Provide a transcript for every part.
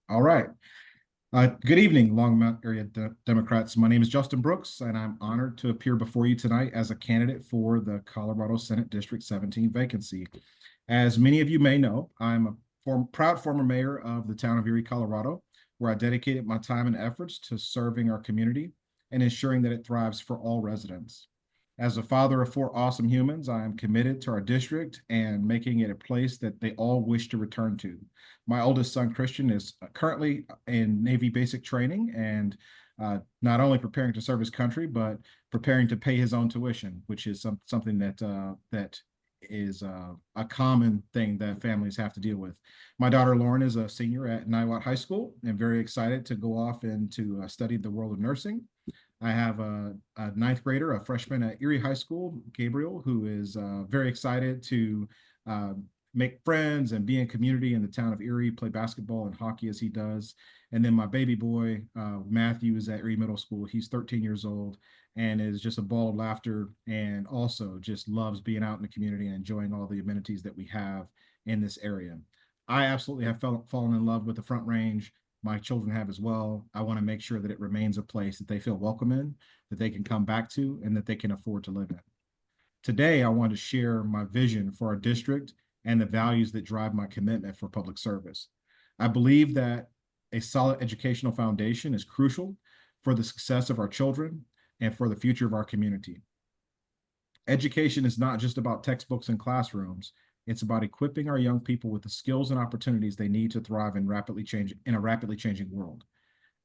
All right. Good evening, Longmont Area Democrats. My name is Justin Brooks, and I'm honored to appear before you tonight as a candidate for the Colorado Senate District 17 vacancy. As many of you may know, I'm a proud former mayor of the town of Erie, Colorado, where I dedicated my time and efforts to serving our community and ensuring that it thrives for all residents. As a father of four awesome humans, I am committed to our district and making it a place that they all wish to return to. My oldest son, Christian, is currently in Navy basic training and not only preparing to serve his country, but preparing to pay his own tuition, which is something that is a common thing that families have to deal with. My daughter, Lauren, is a senior at Niwot High School and very excited to go off and to study the world of nursing. I have a ninth grader, a freshman at Erie High School, Gabriel, who is very excited to make friends and be in community in the town of Erie, play basketball and hockey as he does. And then my baby boy, Matthew, is at Erie Middle School. He's 13 years old and is just a ball of laughter and also just loves being out in the community and enjoying all the amenities that we have in this area. I absolutely have fallen in love with the Front Range. My children have as well. I want to make sure that it remains a place that they feel welcome in, that they can come back to, and that they can afford to live in. Today, I want to share my vision for our district and the values that drive my commitment for public service. I believe that a solid educational foundation is crucial for the success of our children and for the future of our community. Education is not just about textbooks and classrooms. It's about equipping our young people with the skills and opportunities they need to thrive in a rapidly changing world.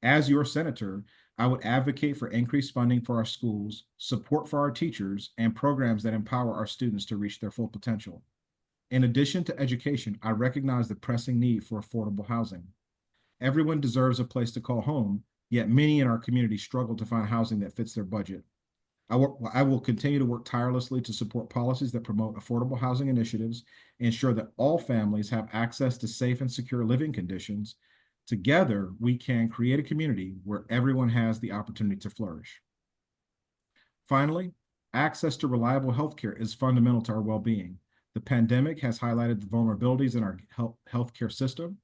As your senator, I would advocate for increased funding for our schools, support for our teachers, and programs that empower our students to reach their full potential. In addition to education, I recognize the pressing need for affordable housing. Everyone deserves a place to call home, yet many in our community struggle to find housing that fits their budget. I will continue to work tirelessly to support policies that promote affordable housing initiatives, ensure that all families have access to safe and secure living conditions. Together, we can create a community where everyone has the opportunity to flourish. Finally, access to reliable healthcare is fundamental to our well-being. The pandemic has highlighted the vulnerabilities in our healthcare system,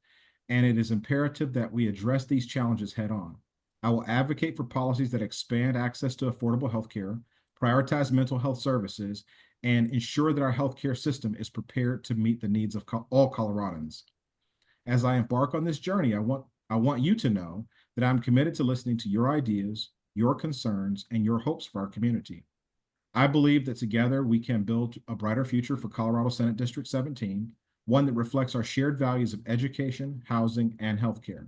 and it is imperative that we address these challenges head-on. I will advocate for policies that expand access to affordable healthcare, prioritize mental health services, and ensure that our healthcare system is prepared to meet the needs of all Coloradans. As I embark on this journey, I want you to know that I'm committed to listening to your ideas, your concerns, and your hopes for our community. I believe that together we can build a brighter future for Colorado Senate District 17, one that reflects our shared values of education, housing, and healthcare.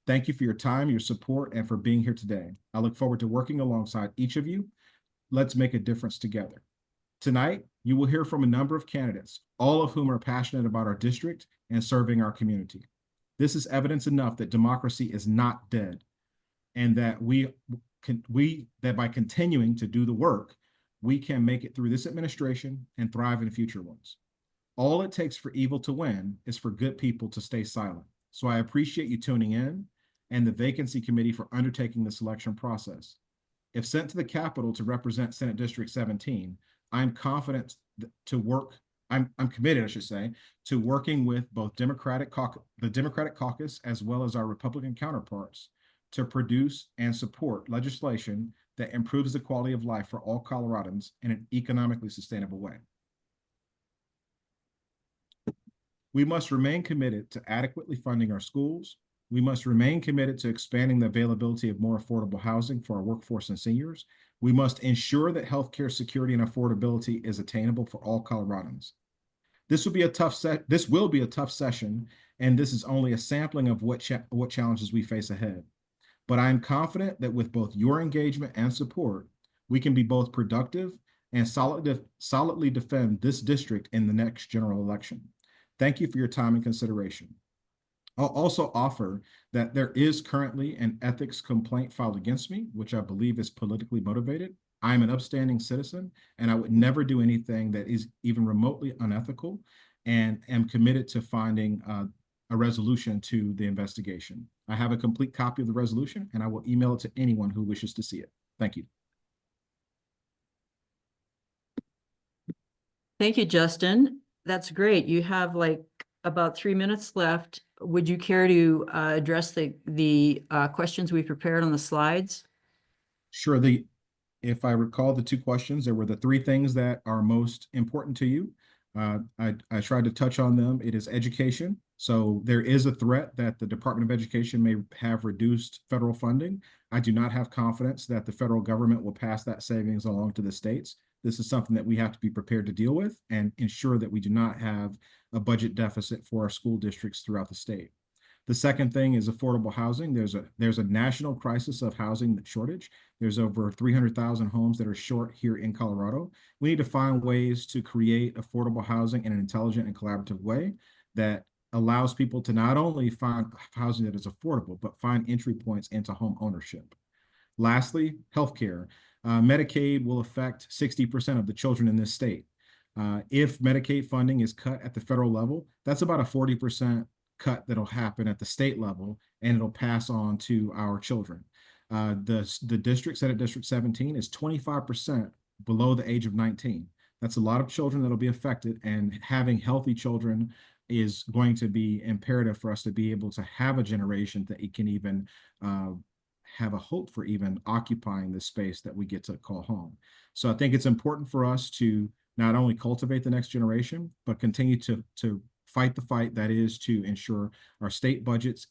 Thank you for your time, your support, and for being here today. I look forward to working alongside each of you. Let's make a difference together. Tonight, you will hear from a number of candidates, all of whom are passionate about our district and serving our community. This is evidence enough that democracy is not dead, and that that by continuing to do the work, we can make it through this administration and thrive in future ones. All it takes for evil to win is for good people to stay silent. So I appreciate you tuning in and the Vacancy Committee for undertaking the selection process. If sent to the Capitol to represent Senate District 17, I'm confident I'm committed, I should say, to working with both the Democratic caucus as well as our Republican counterparts to produce and support legislation that improves the quality of life for all Coloradans in an economically sustainable way. We must remain committed to adequately funding our schools. We must remain committed to expanding the availability of more affordable housing for our workforce and seniors. We must ensure that healthcare security and affordability is attainable for all Coloradans. This will be a tough session, and this is only a sampling of what challenges we face ahead. But I am confident that with both your engagement and support, we can be both productive and solidly defend this district in the next general election. Thank you for your time and consideration. I'll also offer that there is currently an ethics complaint filed against me, which I believe is politically motivated. I'm an upstanding citizen, and I would never do anything that is even remotely unethical, and am committed to finding a resolution to the investigation. I have a complete copy of the resolution, and I will email it to anyone who wishes to see it. Thank you. Thank you, Justin. That's great. You have like about 3 minutes left. Would you care to address the questions we prepared on the slides? Sure. If I recall the two questions, there were the three things that are most important to you. I tried to touch on them. It is education. So there is a threat that the Department of Education may have reduced federal funding. I do not have confidence that the federal government will pass that savings along to the states. This is something that we have to be prepared to deal with and ensure that we do not have a budget deficit for our school districts throughout the state. The second thing is affordable housing. There's a national crisis of housing shortage. There's over 300,000 homes that are short here in Colorado. We need to find ways to create affordable housing in an intelligent and collaborative way that allows people to not only find housing that is affordable, but find entry points into home ownership. Lastly, healthcare. Medicaid will affect 60% of the children in this state. If Medicaid funding is cut at the federal level, that's about a 40% cut that'll happen at the state level, and it'll pass on to our children. The district, Senate District 17, is 25% below the age of 19. That's a lot of children that'll be affected, and having healthy children is going to be imperative for us to be able to have a generation that it can even have a hope for even occupying the space that we get to call home. So I think it's important for us to not only cultivate the next generation, but continue to fight the fight that is to ensure our state budgets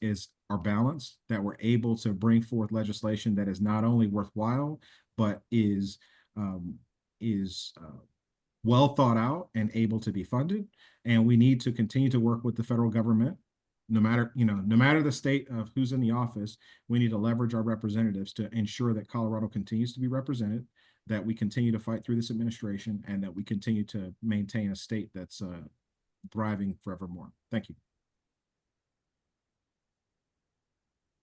are balanced, that we're able to bring forth legislation that is not only worthwhile, but is well thought out and able to be funded. And we need to continue to work with the federal government. No matter the state of who's in the office, we need to leverage our representatives to ensure that Colorado continues to be represented, that we continue to fight through this administration, and that we continue to maintain a state that's thriving forevermore. Thank you.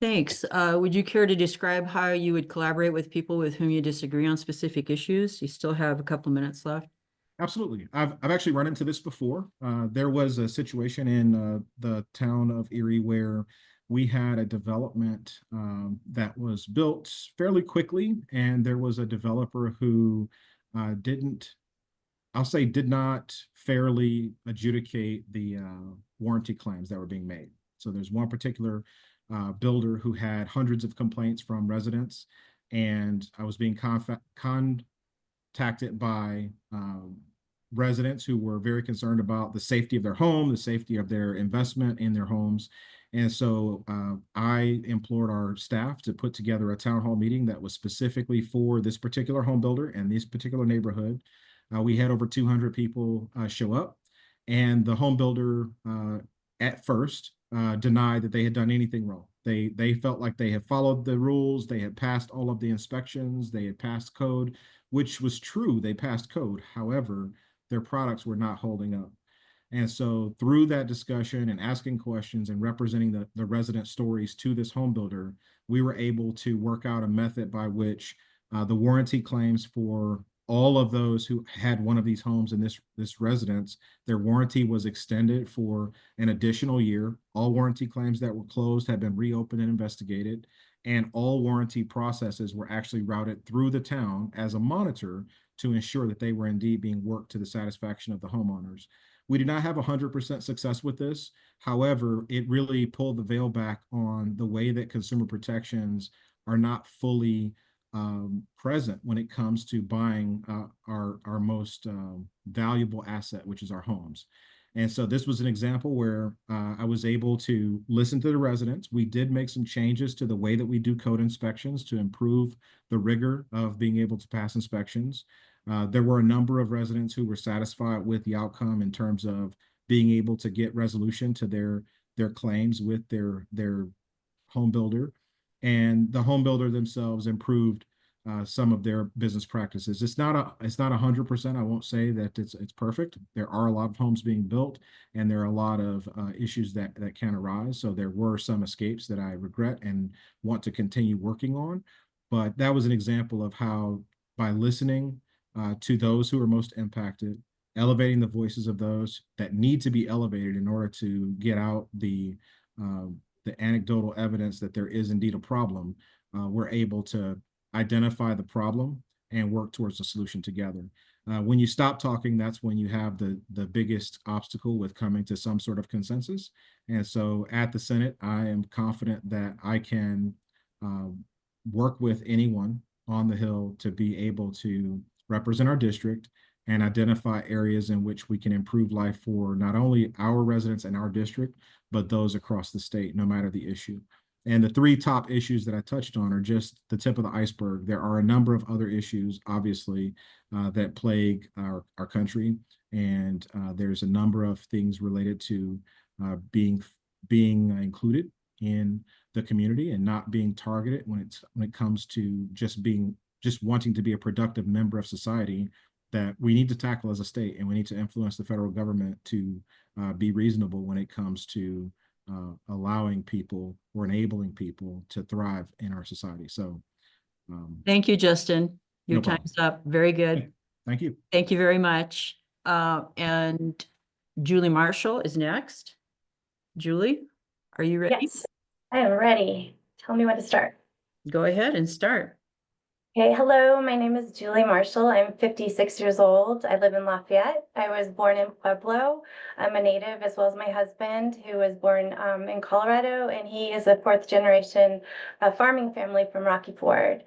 Thanks. Would you care to describe how you would collaborate with people with whom you disagree on specific issues? You still have a couple minutes left. Absolutely. I've actually run into this before. There was a situation in the town of Erie where we had a development that was built fairly quickly, and there was a developer who did not fairly adjudicate the warranty claims that were being made. So there's one particular builder who had hundreds of complaints from residents, and I was being contacted by residents who were very concerned about the safety of their home, the safety of their investment in their homes. And so I implored our staff to put together a town hall meeting that was specifically for this particular home builder and this particular neighborhood. We had over 200 people show up, and the home builder at first denied that they had done anything wrong. They felt like they had followed the rules, they had passed all of the inspections, they had passed code, which was true, they passed code. However, their products were not holding up. And so through that discussion and asking questions and representing the resident stories to this home builder, we were able to work out a method by which the warranty claims for all of those who had one of these homes in this residence, their warranty was extended for an additional year. All warranty claims that were closed had been reopened and investigated, and all warranty processes were actually routed through the town as a monitor to ensure that they were indeed being worked to the satisfaction of the homeowners. We did not have 100% success with this. However, it really pulled the veil back on the way that consumer protections are not fully present when it comes to buying our most valuable asset, which is our homes. And so this was an example where I was able to listen to the residents. We did make some changes to the way that we do code inspections to improve the rigor of being able to pass inspections. There were a number of residents who were satisfied with the outcome in terms of being able to get resolution to their claims with their home builder, and the home builder themselves improved some of their business practices. It's not 100%. I won't say that it's perfect. There are a lot of homes being built, and there are a lot of issues that can arise. So there were some escapes that I regret and want to continue working on. But that was an example of how, by listening to those who are most impacted, elevating the voices of those that need to be elevated in order to get out the anecdotal evidence that there is indeed a problem, we're able to identify the problem and work towards a solution together. When you stop talking, that's when you have the biggest obstacle with coming to some sort of consensus. And so at the Senate, I am confident that I can uh, work with anyone on the Hill to be able to represent our district and identify areas in which we can improve life for not only our residents in our district, but those across the state, no matter the issue. And the three top issues that I touched on are just the tip of the iceberg. There are a number of other issues, obviously, that plague our country. And there's a number of things related to being included in the community and not being targeted when it comes to just wanting to be a productive member of society that we need to tackle as a state, and we need to influence the federal government to be reasonable when it comes to allowing people or enabling people to thrive in our society. So Thank you, Justin. Your no problem. time's up. Very good. Thank you. Thank you very much. And Julie Marshall is next. Julie, are you ready? Yes, I am ready. Tell me when to start. Go ahead and start. Okay, hello, my name is Julie Marshall. I'm 56 years old. I live in Lafayette. I was born in Pueblo. I'm a native, as well as my husband, who was born in Colorado, and he is a fourth generation farming family from Rocky Ford.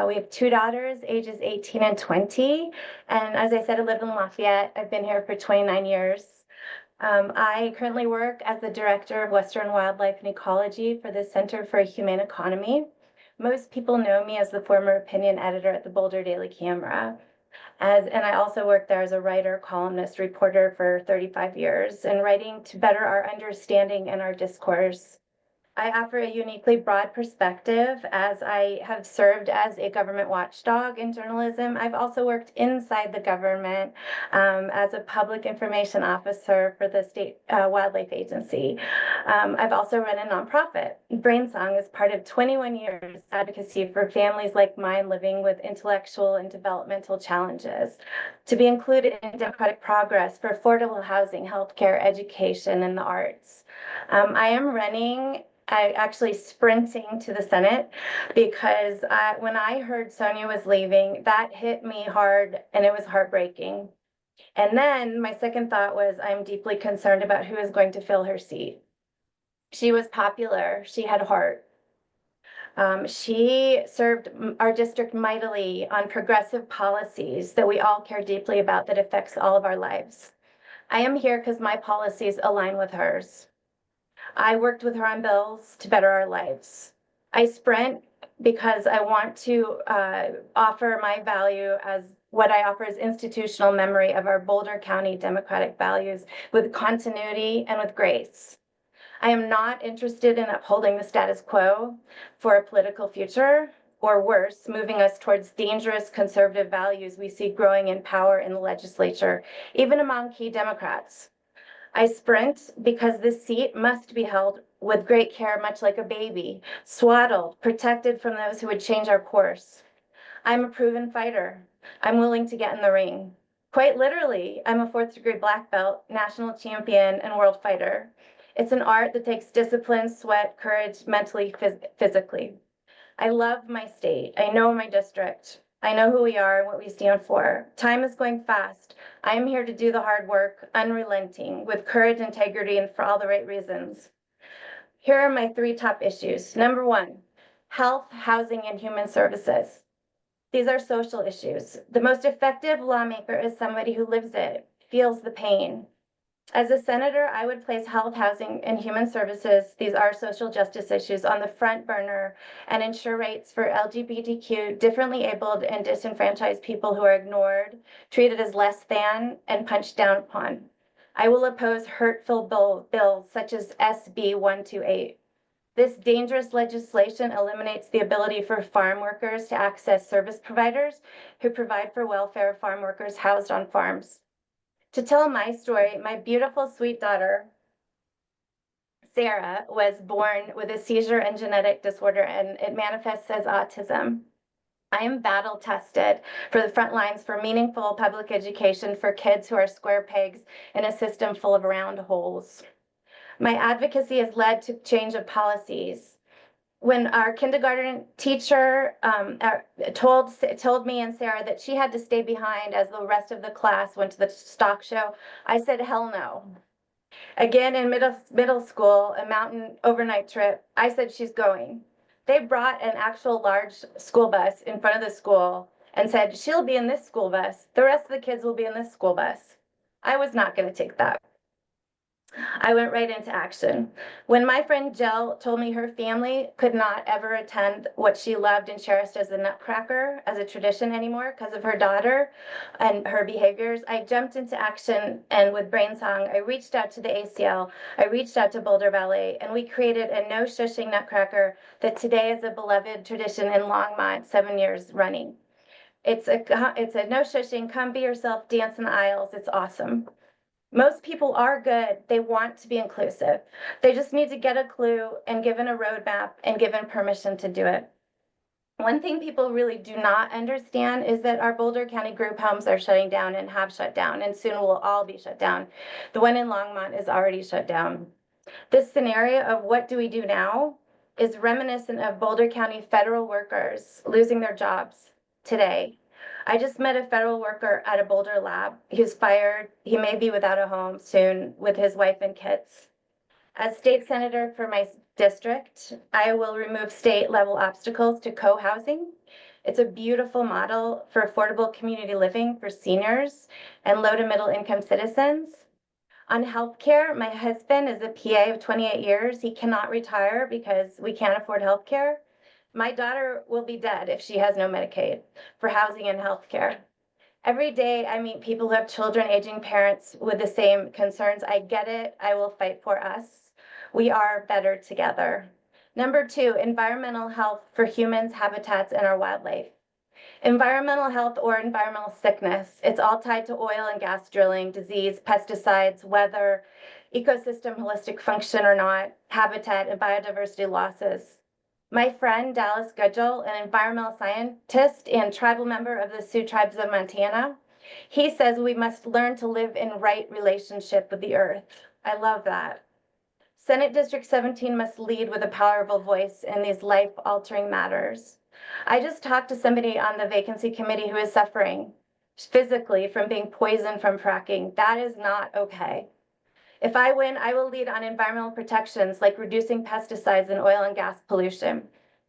We have two daughters, ages 18 and 20. And as I said, I live in Lafayette. I've been here for 29 years. I currently work as the Director of Western Wildlife and Ecology for the Center for a Humane Economy. Most people know me as the former opinion editor at the Boulder Daily Camera. And I also worked there as a writer, columnist, reporter for 35 years, and writing to better our understanding and our discourse. I offer a uniquely broad perspective as I have served as a government watchdog in journalism. I've also worked inside the government as a public information officer for the state wildlife agency. I've also run a nonprofit. Brainsong is part of 21 years advocacy for families like mine living with intellectual and developmental challenges to be included in democratic progress for affordable housing, healthcare, education, and the arts. I am actually sprinting to the Senate because when I heard Sonia was leaving, that hit me hard and it was heartbreaking. And then my second thought was, I'm deeply concerned about who is going to fill her seat. She was popular. She had heart. She served our district mightily on progressive policies that we all care deeply about that affects all of our lives. I am here because my policies align with hers. I worked with her on bills to better our lives. I sprint because I want to offer my value as what I offer is institutional memory of our Boulder County Democratic values with continuity and with grace. I am not interested in upholding the status quo for a political future, or worse, moving us towards dangerous conservative values we see growing in power in the legislature, even among key Democrats. I sprint because this seat must be held with great care, much like a baby, swaddled, protected from those who would change our course. I'm a proven fighter. I'm willing to get in the ring. Quite literally, I'm a fourth-degree black belt, national champion, and world fighter. It's an art that takes discipline, sweat, courage, mentally, physically. I love my state. I know my district. I know who we are and what we stand for. Time is going fast. I am here to do the hard work, unrelenting, with courage, integrity, and for all the right reasons. Here are my three top issues. Number one, health, housing, and human services. These are social issues. The most effective lawmaker is somebody who lives it, feels the pain. As a senator, I would place health, housing, and human services, these are social justice issues, on the front burner and ensure rights for LGBTQ, differently abled, and disenfranchised people who are ignored, treated as less than, and punched down upon. I will oppose hurtful bills such as SB128. This dangerous legislation eliminates the ability for farm workers to access service providers who provide for welfare of farm workers housed on farms. To tell my story, my beautiful, sweet daughter, Sarah, was born with a seizure and genetic disorder, and it manifests as autism. I am battle tested for the front lines for meaningful public education for kids who are square pegs in a system full of round holes. My advocacy has led to change of policies when our kindergarten teacher told me and Sarah that she had to stay behind as the rest of the class went to the stock show, I said, hell no. Again, in middle school, a mountain overnight trip, I said she's going. They brought an actual large school bus in front of the school and said, she'll be in this school bus. The rest of the kids will be in this school bus. I was not going to take that. I went right into action. When my friend Jill told me her family could not ever attend what she loved and cherished as the Nutcracker as a tradition anymore because of her daughter and her behaviors, I jumped into action, and with Brainsong, I reached out to the ACL, I reached out to Boulder Ballet, and we created a no shushing Nutcracker that today is a beloved tradition in Longmont, 7 years running. It's a no shushing, come be yourself, dance in the aisles. It's awesome. Most people are good. They want to be inclusive. They just need to get a clue and given a roadmap and given permission to do it. One thing people really do not understand is that our Boulder County group homes are shutting down and have shut down, and soon will all be shut down. The one in Longmont is already shut down. This scenario of what do we do now is reminiscent of Boulder County federal workers losing their jobs today. I just met a federal worker at a Boulder lab. He was fired. He may be without a home soon with his wife and kids. As state senator for my district, I will remove state level obstacles to co-housing. It's a beautiful model for affordable community living for seniors and low to middle income citizens. On healthcare, my husband is a PA of 28 years. He cannot retire because we can't afford healthcare. My daughter will be dead if she has no Medicaid for housing and healthcare. Every day I meet people who have children, aging parents with the same concerns. I get it. I will fight for us. We are better together. Number 2, environmental health for humans, habitats, and our wildlife. Environmental health or environmental sickness. It's all tied to oil and gas drilling, disease, pesticides, weather, ecosystem holistic function or not, habitat and biodiversity losses. My friend Dallas Gudgel, an environmental scientist and tribal member of the Sioux tribes of Montana, he says we must learn to live in right relationship with the earth. I love that. Senate District 17 must lead with a powerful voice in these life-altering matters. I just talked to somebody on the vacancy committee who is suffering physically from being poisoned from fracking. That is not okay. If I win, I will lead on environmental protections like reducing pesticides and oil and gas pollution.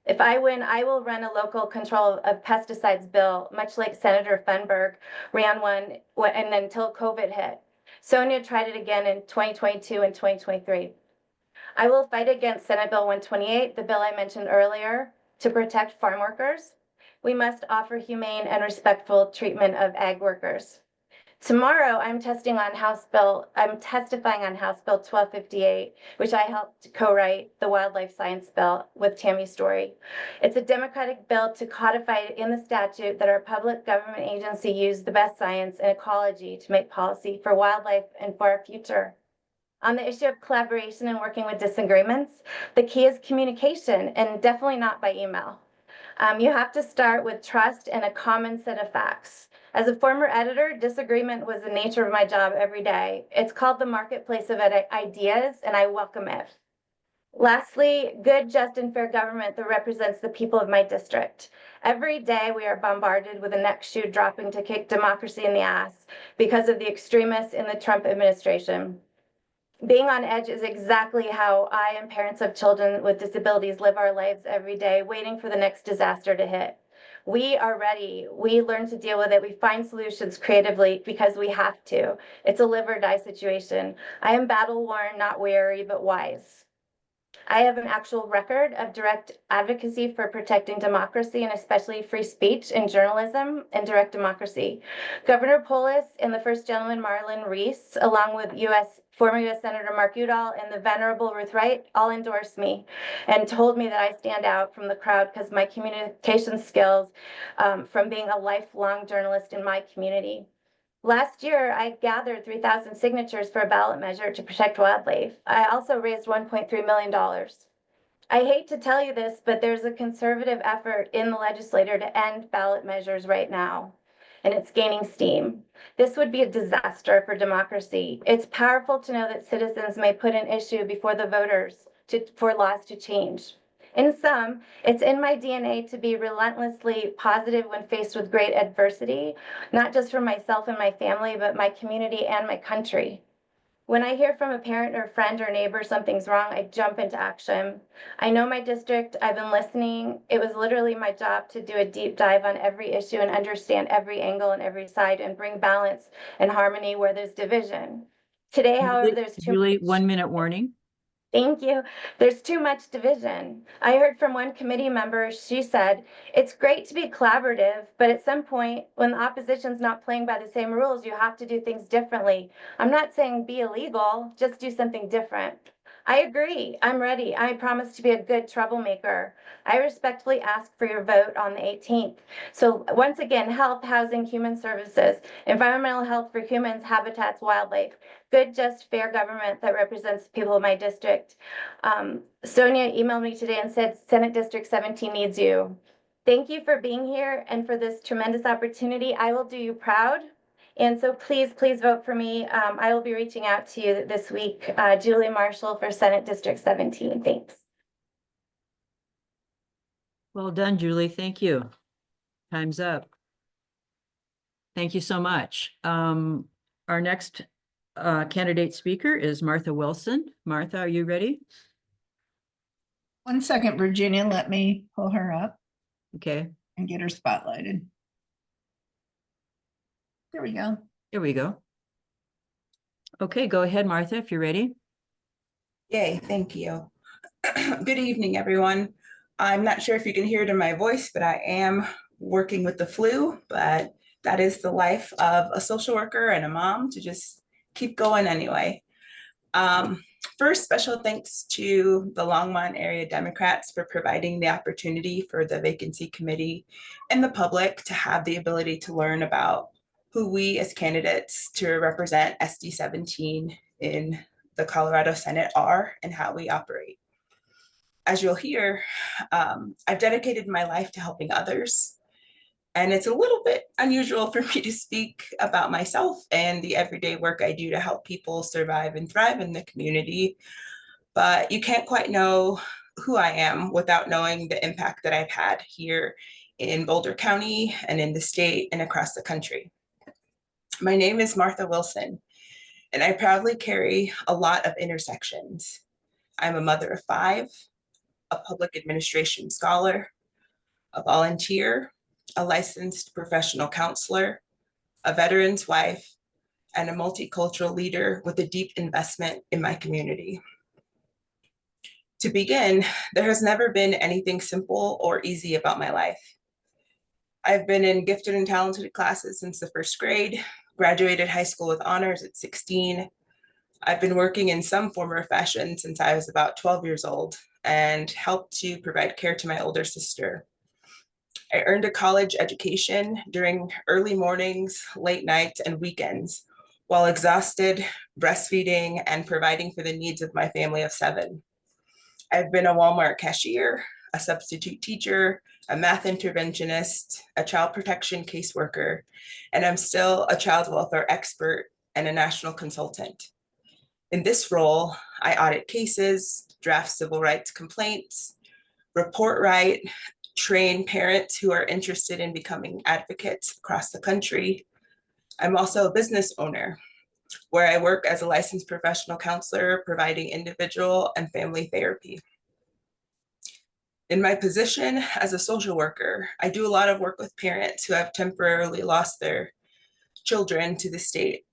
If I win, I will run a local control of pesticides bill, much like Senator Thunberg ran one and until COVID hit. Sonia tried it again in 2022 and 2023. I will fight against Senate Bill 128, the bill I mentioned earlier, to protect farm workers. We must offer humane and respectful treatment of ag workers. Tomorrow, I'm testifying on House Bill 1258, which I helped co-write, the wildlife science bill with Tammy Story. It's a Democratic bill to codify in the statute that our public government agency use the best science and ecology to make policy for wildlife and for our future. On the issue of collaboration and working with disagreements, the key is communication, and definitely not by email. You have to start with trust and a common set of facts. As a former editor, disagreement was the nature of my job every day. It's called the marketplace of ideas, and I welcome it. Lastly, good, just, and fair government that represents the people of my district. Every day we are bombarded with the next shoe dropping to kick democracy in the ass because of the extremists in the Trump administration. Being on edge is exactly how I and parents of children with disabilities live our lives every day, waiting for the next disaster to hit. We are ready. We learn to deal with it. We find solutions creatively because we have to. It's a live or die situation. I am battle worn, not weary, but wise. I have an actual record of direct advocacy for protecting democracy and especially free speech in journalism and direct democracy. Governor Polis and the First Gentleman Marlon Reese, along with former U.S. Senator Mark Udall and the Venerable Ruth Wright, all endorsed me and told me that I stand out from the crowd because my communication skills from being a lifelong journalist in my community. Last year, I gathered 3,000 signatures for a ballot measure to protect wildlife. I also raised $1.3 million. I hate to tell you this, but there's a conservative effort in the legislature to end ballot measures right now, and it's gaining steam. This would be a disaster for democracy. It's powerful to know that citizens may put an issue before the voters for laws to change. In sum, it's in my DNA to be relentlessly positive when faced with great adversity, not just for myself and my family, but my community and my country. When I hear from a parent or friend or neighbor something's wrong, I jump into action. I know my district, I've been listening. It was literally my job to do a deep dive on every issue and understand every angle and every side and bring balance and harmony where there's division. Today, however, there's too Julie, much. 1 minute warning. Thank you. There's too much division. I heard from one committee member, she said, it's great to be collaborative, but at some point, when the opposition's not playing by the same rules, you have to do things differently. I'm not saying be illegal, just do something different. I agree. I'm ready. I promise to be a good troublemaker. I respectfully ask for your vote on the 18th. So once again, health, housing, human services, environmental health for humans, habitats, wildlife, good, just, fair government that represents the people of my district. Sonia emailed me today and said, Senate District 17 needs you. Thank you for being here and for this tremendous opportunity. I will do you proud. And so please, please vote for me. I will be reaching out to you this week. Julie Marshall for Senate District 17. Thanks. Well done, Julie. Thank you. Time's up. Thank you so much. Our next candidate speaker is Martha Wilson. Martha, are you ready? 1 second, Virginia, let me pull her up Okay, and get her spotlighted. There we go. here we go. Okay, go ahead, Martha, if you're ready. Yay, thank you. Good evening, everyone. I'm not sure if you can hear it in my voice, but I am working with the flu, but that is the life of a social worker and a mom, to just keep going anyway. First, special thanks to the Longmont Area Democrats for providing the opportunity for the Vacancy Committee and the public to have the ability to learn about who we as candidates to represent SD17 in the Colorado Senate are and how we operate. As you'll hear, I've dedicated my life to helping others. And it's a little bit unusual for me to speak about myself and the everyday work I do to help people survive and thrive in the community. But you can't quite know who I am without knowing the impact that I've had here in Boulder County and in the state and across the country. My name is Martha Wilson, and I proudly carry a lot of intersections. I'm a mother of 5, a public administration scholar, a volunteer, a licensed professional counselor, a veteran's wife, and a multicultural leader with a deep investment in my community. To begin, there has never been anything simple or easy about my life. I've been in gifted and talented classes since the 1st grade, graduated high school with honors at 16. I've been working in some form or fashion since I was about 12 years old and helped to provide care to my older sister. I earned a college education during early mornings, late nights, and weekends, while exhausted, breastfeeding, and providing for the needs of my family of 7. I've been a Walmart cashier, a substitute teacher, a math interventionist, a child protection caseworker, and I'm still a child welfare expert and a national consultant. In this role, I audit cases, draft civil rights complaints, report write, train parents who are interested in becoming advocates across the country. I'm also a business owner, where I work as a licensed professional counselor, providing individual and family therapy. In my position as a social worker, I do a lot of work with parents who have temporarily lost their children to the state,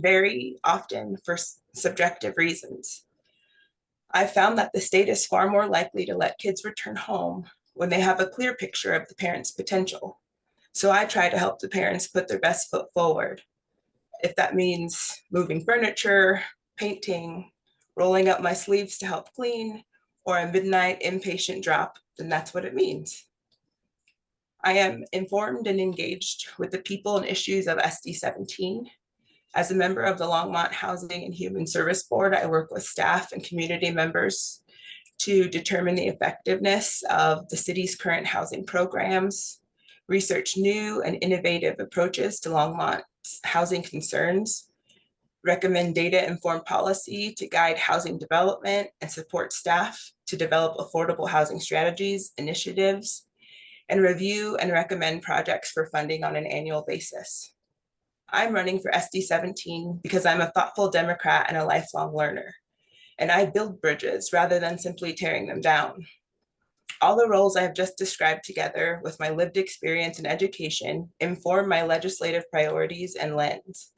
very often for subjective reasons. I found that the state is far more likely to let kids return home when they have a clear picture of the parent's potential. So I try to help the parents put their best foot forward. If that means moving furniture, painting, rolling up my sleeves to help clean, or a midnight inpatient drop, then that's what it means. I am informed and engaged with the people and issues of SD17. As a member of the Longmont Housing and Human Service Board, I work with staff and community members to determine the effectiveness of the city's current housing programs, research new and innovative approaches to Longmont's housing concerns, recommend data-informed policy to guide housing development and support staff to develop affordable housing strategies, initiatives, and review and recommend projects for funding on an annual basis. I'm running for SD17 because I'm a thoughtful Democrat and a lifelong learner, and I build bridges rather than simply tearing them down. All the roles I have just described together with my lived experience in education inform my legislative priorities and lens.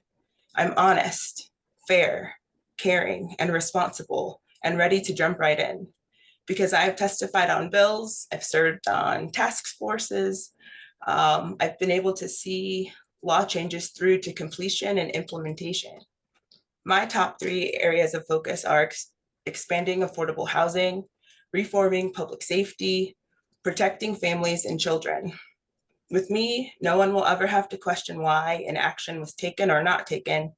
I'm honest, fair, caring, and responsible, and ready to jump right in. Because I've testified on bills, I've served on task forces, I've been able to see law changes through to completion and implementation. My top 3 areas of focus are expanding affordable housing, reforming public safety, protecting families and children. With me, no one will ever have to question why an action was taken or not taken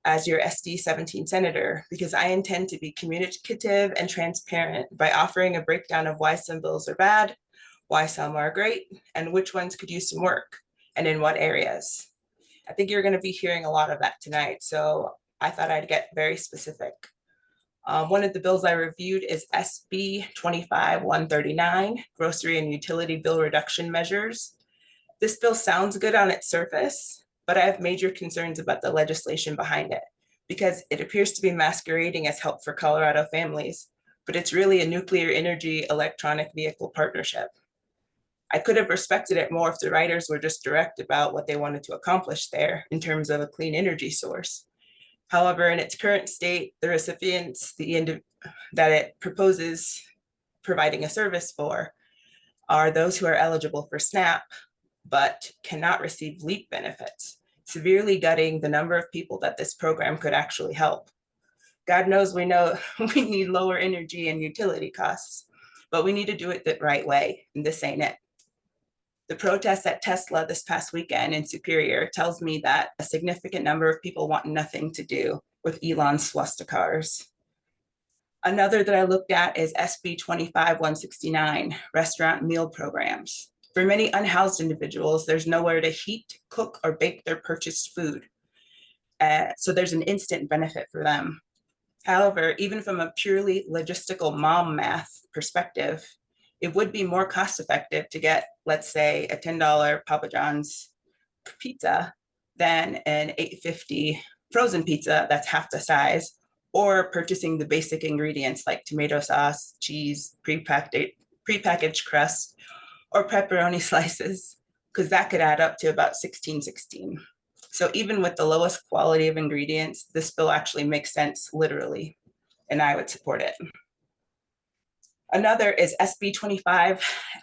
as your SD17 senator, because I intend to be communicative and transparent by offering a breakdown of why some bills are bad, why some are great, and which ones could use some work, and in what areas. I think you're going to be hearing a lot of that tonight, so I thought I'd get very specific. One of the bills I reviewed is SB 25-139, Grocery and Utility Bill Reduction Measures. This bill sounds good on its surface, but I have major concerns about the legislation behind it because it appears to be masquerading as help for Colorado families, but it's really a nuclear energy electronic vehicle partnership. I could have respected it more if the writers were just direct about what they wanted to accomplish there in terms of a clean energy source. However, in its current state, the recipients that it proposes providing a service for are those who are eligible for SNAP, but cannot receive LEAP benefits, severely gutting the number of people that this program could actually help. God knows we need lower energy and utility costs, but we need to do it the right way, and this ain't it. The protests at Tesla this past weekend in Superior tells me that a significant number of people want nothing to do with Elon's swastikars. Another that I looked at is SB 25-169, restaurant meal programs. For many unhoused individuals, there's nowhere to heat, cook, or bake their purchased food. So there's an instant benefit for them. However, even from a purely logistical mom math perspective, it would be more cost effective to get, let's say, a $10 Papa John's pizza than an $8.50 frozen pizza that's half the size, or purchasing the basic ingredients like tomato sauce, cheese, prepackaged crust, or pepperoni slices, because that could add up to about $16.16. So even with the lowest quality of ingredients, this bill actually makes sense literally, and I would support it. Another is SB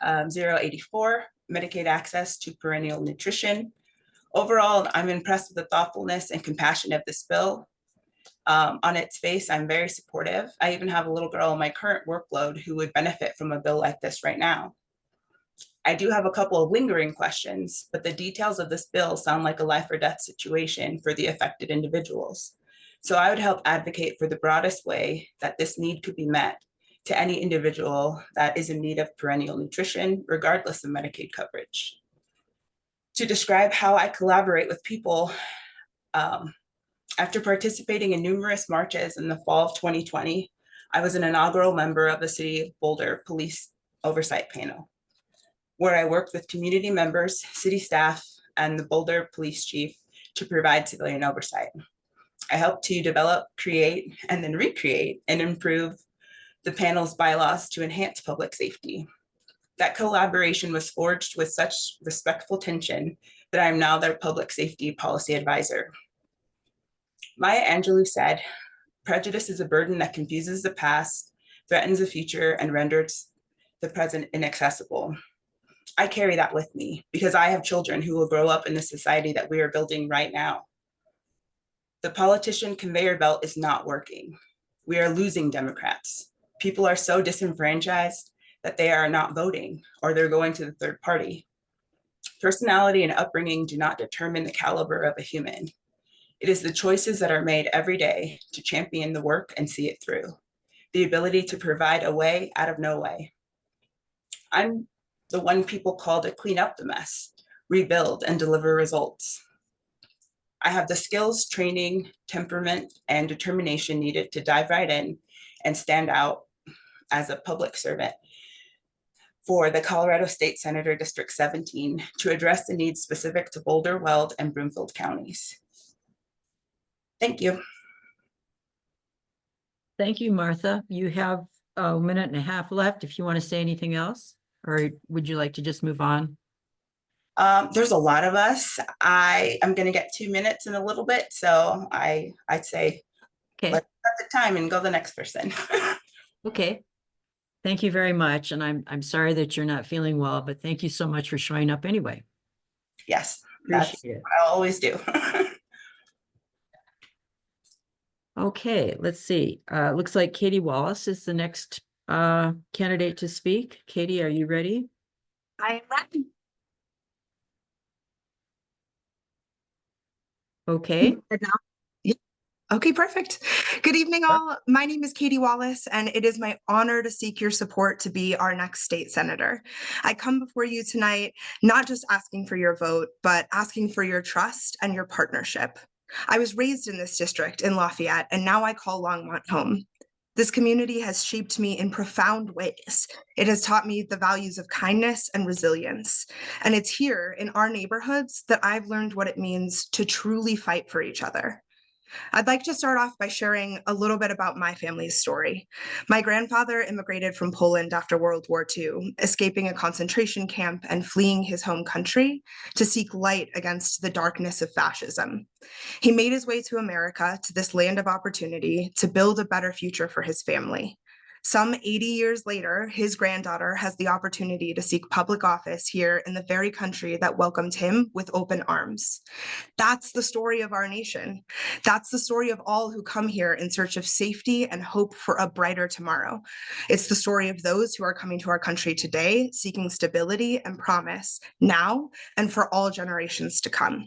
25-084, Medicaid access to perennial nutrition. Overall, I'm impressed with the thoughtfulness and compassion of this bill. On its face, I'm very supportive. I even have a little girl in my current workload who would benefit from a bill like this right now. I do have a couple of lingering questions, but the details of this bill sound like a life or death situation for the affected individuals. So I would help advocate for the broadest way that this need could be met to any individual that is in need of perennial nutrition, regardless of Medicaid coverage. To describe how I collaborate with people, after participating in numerous marches in the fall of 2020, I was an inaugural member of the City of Boulder Police Oversight Panel, where I worked with community members, city staff, and the Boulder Police Chief to provide civilian oversight. I helped to develop, create, and then recreate and improve the panel's bylaws to enhance public safety. That collaboration was forged with such respectful tension that I am now their public safety policy advisor. Maya Angelou said, "Prejudice is a burden that confuses the past, threatens the future, and renders the present inaccessible." I carry that with me because I have children who will grow up in the society that we are building right now. The politician conveyor belt is not working. We are losing Democrats. People are so disenfranchised that they are not voting or they're going to the third party. Personality and upbringing do not determine the caliber of a human. It is the choices that are made every day to champion the work and see it through. The ability to provide a way out of no way. I'm the one people call to clean up the mess, rebuild, and deliver results. I have the skills, training, temperament, and determination needed to dive right in and stand out as a public servant for the Colorado State Senator District 17 to address the needs specific to Boulder, Weld, and Broomfield counties. Thank you. Thank you, Martha. You have a minute and a half left if you want to say anything else, or would you like to just move on? There's a lot of us. I am going to get 2 minutes in a little bit, so I'd say Okay, let's cut the time and go the next person. okay. Thank you very much. And I'm sorry that you're not feeling well, but thank you so much for showing up anyway. Yes, that's Appreciate it. what I'll always do. Okay, let's see. Looks like Katie Wallace is the next candidate to speak. Katie, are you ready? I am ready. Okay, Good now? Yeah. Okay, perfect. Good evening, all. My name is Katie Wallace, and it is my honor to seek your support to be our next state senator. I come before you tonight, not just asking for your vote, but asking for your trust and your partnership. I was raised in this district in Lafayette, and now I call Longmont home. This community has shaped me in profound ways. It has taught me the values of kindness and resilience. And it's here in our neighborhoods that I've learned what it means to truly fight for each other. I'd like to start off by sharing a little bit about my family's story. My grandfather immigrated from Poland after World War II, escaping a concentration camp and fleeing his home country to seek light against the darkness of fascism. He made his way to America, to this land of opportunity, to build a better future for his family. Some 80 years later, his granddaughter has the opportunity to seek public office here in the very country that welcomed him with open arms. That's the story of our nation. That's the story of all who come here in search of safety and hope for a brighter tomorrow. It's the story of those who are coming to our country today, seeking stability and promise now and for all generations to come.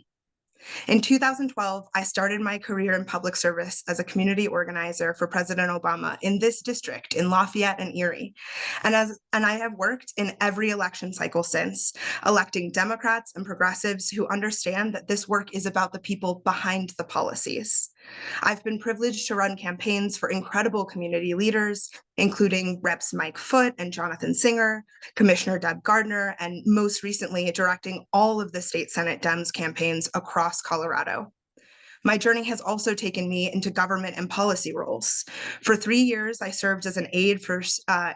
In 2012, I started my career in public service as a community organizer for President Obama in this district in Lafayette and Erie. And I have worked in every election cycle since, electing Democrats and progressives who understand that this work is about the people behind the policies. I've been privileged to run campaigns for incredible community leaders, including Reps Mike Foote and Jonathan Singer, Commissioner Deb Gardner, and most recently directing all of the state Senate Dems campaigns across Colorado. My journey has also taken me into government and policy roles. For 3 years, I served as an aide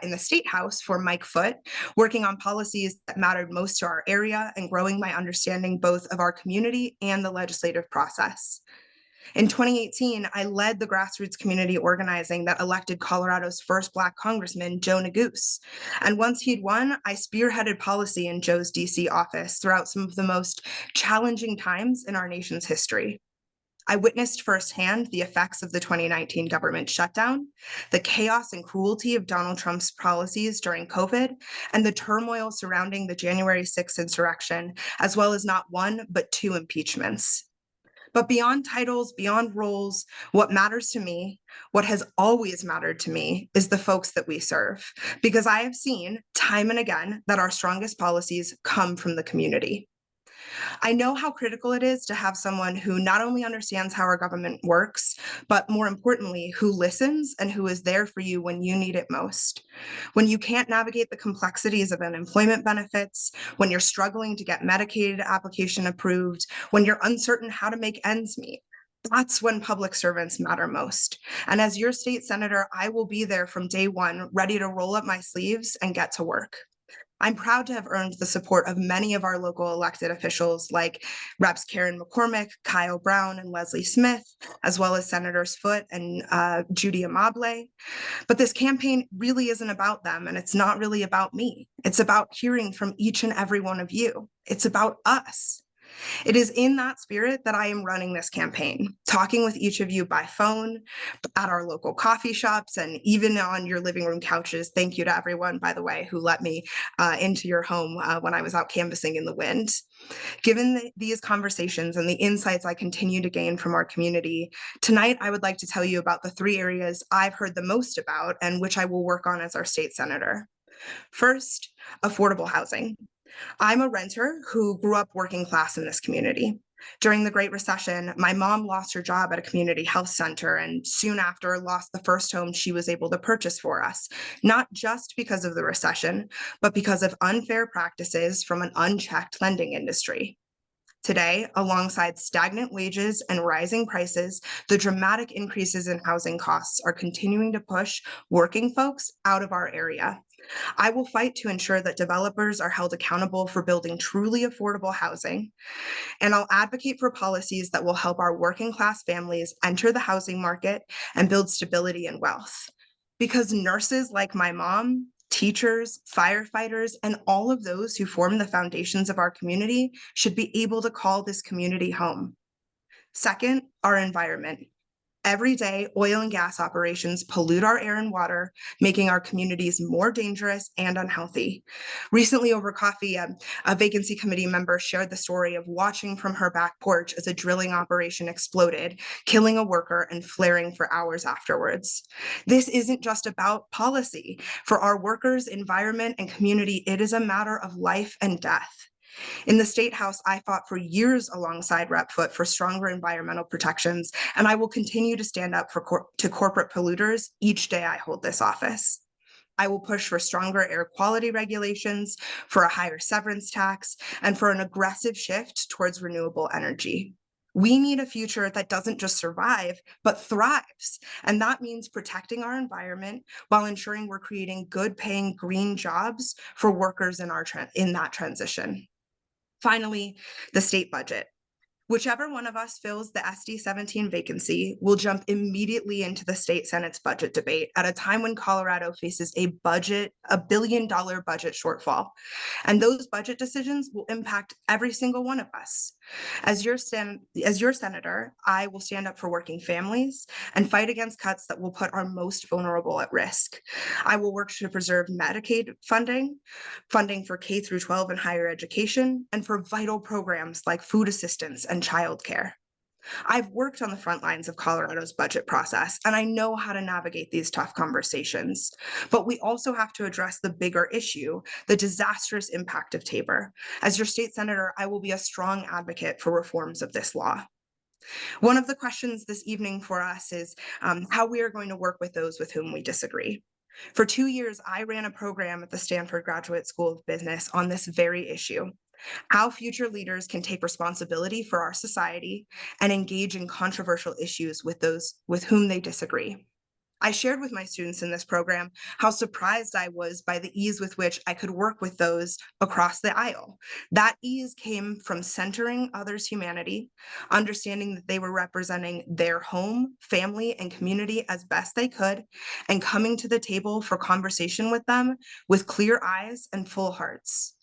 in the State House for Mike Foote, working on policies that mattered most to our area and growing my understanding both of our community and the legislative process. In 2018, I led the grassroots community organizing that elected Colorado's first Black congressman, Joe Neguse. And once he'd won, I spearheaded policy in Joe's DC office throughout some of the most challenging times in our nation's history. I witnessed firsthand the effects of the 2019 government shutdown, the chaos and cruelty of Donald Trump's policies during COVID, and the turmoil surrounding the January 6th insurrection, as well as not one, but 2 impeachments. But beyond titles, beyond roles, what matters to me, what has always mattered to me, is the folks that we serve. Because I have seen time and again that our strongest policies come from the community. I know how critical it is to have someone who not only understands how our government works, but more importantly, who listens and who is there for you when you need it most. When you can't navigate the complexities of unemployment benefits, when you're struggling to get Medicaid application approved, when you're uncertain how to make ends meet, that's when public servants matter most. And as your state senator, I will be there from day one, ready to roll up my sleeves and get to work. I'm proud to have earned the support of many of our local elected officials like Reps Karen McCormick, Kyle Brown, and Leslie Smith, as well as Senators Foote and Judy Amable. But this campaign really isn't about them, and it's not really about me. It's about hearing from each and every one of you. It's about us. It is in that spirit that I am running this campaign, talking with each of you by phone, at our local coffee shops, and even on your living room couches. Thank you to everyone, by the way, who let me into your home when I was out canvassing in the wind. Given these conversations and the insights I continue to gain from our community, tonight I would like to tell you about the 3 areas I've heard the most about and which I will work on as our state senator. First, affordable housing. I'm a renter who grew up working class in this community. During the Great Recession, my mom lost her job at a community health center and soon after lost the first home she was able to purchase for us, not just because of the recession, but because of unfair practices from an unchecked lending industry. Today, alongside stagnant wages and rising prices, the dramatic increases in housing costs are continuing to push working folks out of our area. I will fight to ensure that developers are held accountable for building truly affordable housing, and I'll advocate for policies that will help our working class families enter the housing market and build stability and wealth. Because nurses like my mom, teachers, firefighters, and all of those who form the foundations of our community should be able to call this community home. Second, our environment. Every day, oil and gas operations pollute our air and water, making our communities more dangerous and unhealthy. Recently over coffee, a vacancy committee member shared the story of watching from her back porch as a drilling operation exploded, killing a worker and flaring for hours afterwards. This isn't just about policy. For our workers, environment, and community, it is a matter of life and death. In the State House, I fought for years alongside Rep. Foote for stronger environmental protections, and I will continue to stand up to corporate polluters each day I hold this office. I will push for stronger air quality regulations, for a higher severance tax, and for an aggressive shift towards renewable energy. We need a future that doesn't just survive, but thrives. And that means protecting our environment while ensuring we're creating good paying green jobs for workers in that transition. Finally, the state budget. Whichever one of us fills the SD17 vacancy will jump immediately into the state Senate's budget debate at a time when Colorado faces a $1 billion budget shortfall. And those budget decisions will impact every single one of us. As your senator, I will stand up for working families and fight against cuts that will put our most vulnerable at risk. I will work to preserve Medicaid funding for K through 12 and higher education, and for vital programs like food assistance and childcare. I've worked on the front lines of Colorado's budget process, and I know how to navigate these tough conversations. But we also have to address the bigger issue, the disastrous impact of Tabor. As your state senator, I will be a strong advocate for reforms of this law. One of the questions this evening for us is how we are going to work with those with whom we disagree. For 2 years, I ran a program at the Stanford Graduate School of Business on this very issue: how future leaders can take responsibility for our society and engage in controversial issues with those with whom they disagree. I shared with my students in this program how surprised I was by the ease with which I could work with those across the aisle. That ease came from centering others' humanity, understanding that they were representing their home, family, and community as best they could, and coming to the table for conversation with them with clear eyes and full hearts.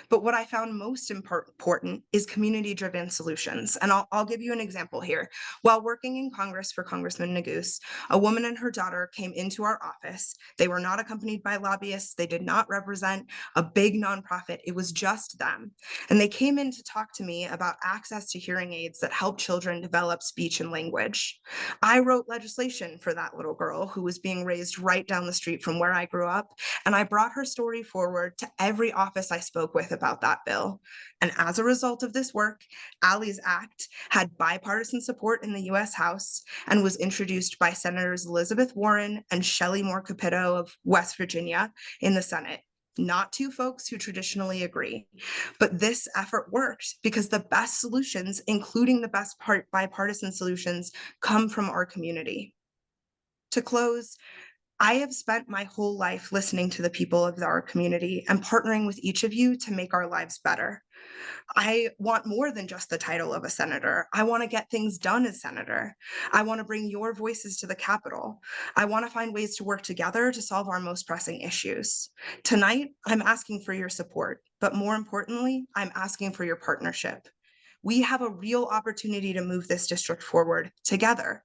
But what I found most important is community-driven solutions. And I'll give you an example here. While working in Congress for Congressman Neguse, a woman and her daughter came into our office. They were not accompanied by lobbyists. They did not represent a big nonprofit. It was just them. And they came in to talk to me about access to hearing aids that help children develop speech and language. I wrote legislation for that little girl who was being raised right down the street from where I grew up. And I brought her story forward to every office I spoke with about that bill. And as a result of this work, Allie's Act had bipartisan support in the US House and was introduced by Senators Elizabeth Warren and Shelley Moore Capito of West Virginia in the Senate. Not two folks who traditionally agree, but this effort worked because the best solutions, including the best bipartisan solutions, come from our community. To close, I have spent my whole life listening to the people of our community and partnering with each of you to make our lives better. I want more than just the title of a senator. I want to get things done as senator. I want to bring your voices to the Capitol. I want to find ways to work together to solve our most pressing issues. Tonight, I'm asking for your support, but more importantly, I'm asking for your partnership. We have a real opportunity to move this district forward together.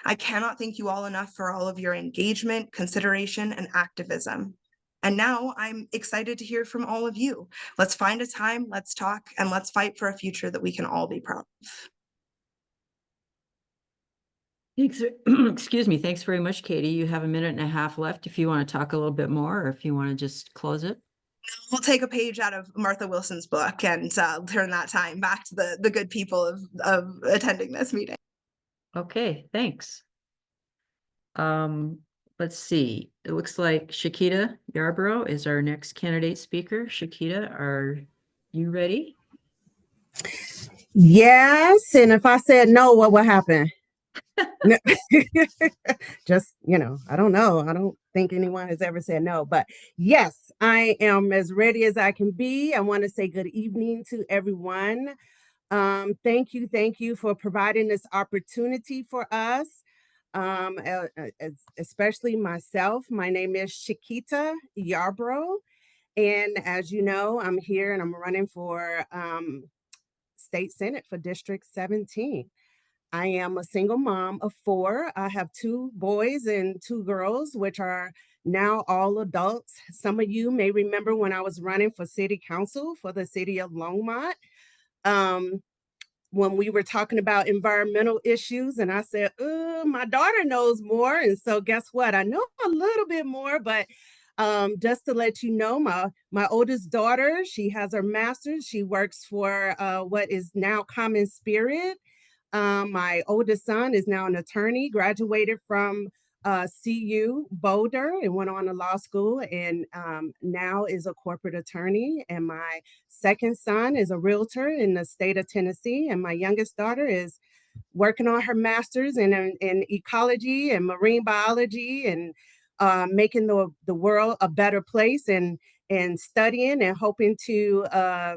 I cannot thank you all enough for all of your engagement, consideration, and activism. And now I'm excited to hear from all of you. Let's find a time, let's talk, and let's fight for a future that we can all be proud of. Thanks. Excuse me. Thanks very much, Katie. You have 1.5 minutes left if you want to talk a little bit more, or if you want to just close it. We'll take a page out of Martha Wilson's book and turn that time back to the good people of attending this meeting. Okay, thanks. Let's see. It looks like Shiquita Yarbrough is our next candidate speaker. Shiquita, are you ready? Yes, and if I said no, what would happen? No. Just, I don't know. I don't think anyone has ever said no, but yes, I am as ready as I can be. I want to say good evening to everyone. Thank you for providing this opportunity for us, especially myself. My name is Shiquita Yarbrough, and as you know, I'm here and I'm running for State Senate for District 17. I am a single mom of 4. I have 2 boys and 2 girls, which are now all adults. Some of you may remember when I was running for city council for the city of Longmont, when we were talking about environmental issues, and I said, my daughter knows more. And so guess what? I know a little bit more, but just to let you know, my oldest daughter, she has her master's. She works for what is now Common Spirit. My oldest son is now an attorney, graduated from CU Boulder and went on to law school, and now is a corporate attorney. And my second son is a realtor in the state of Tennessee. And my youngest daughter is working on her master's in ecology and marine biology, and making the world a better place, and studying and hoping to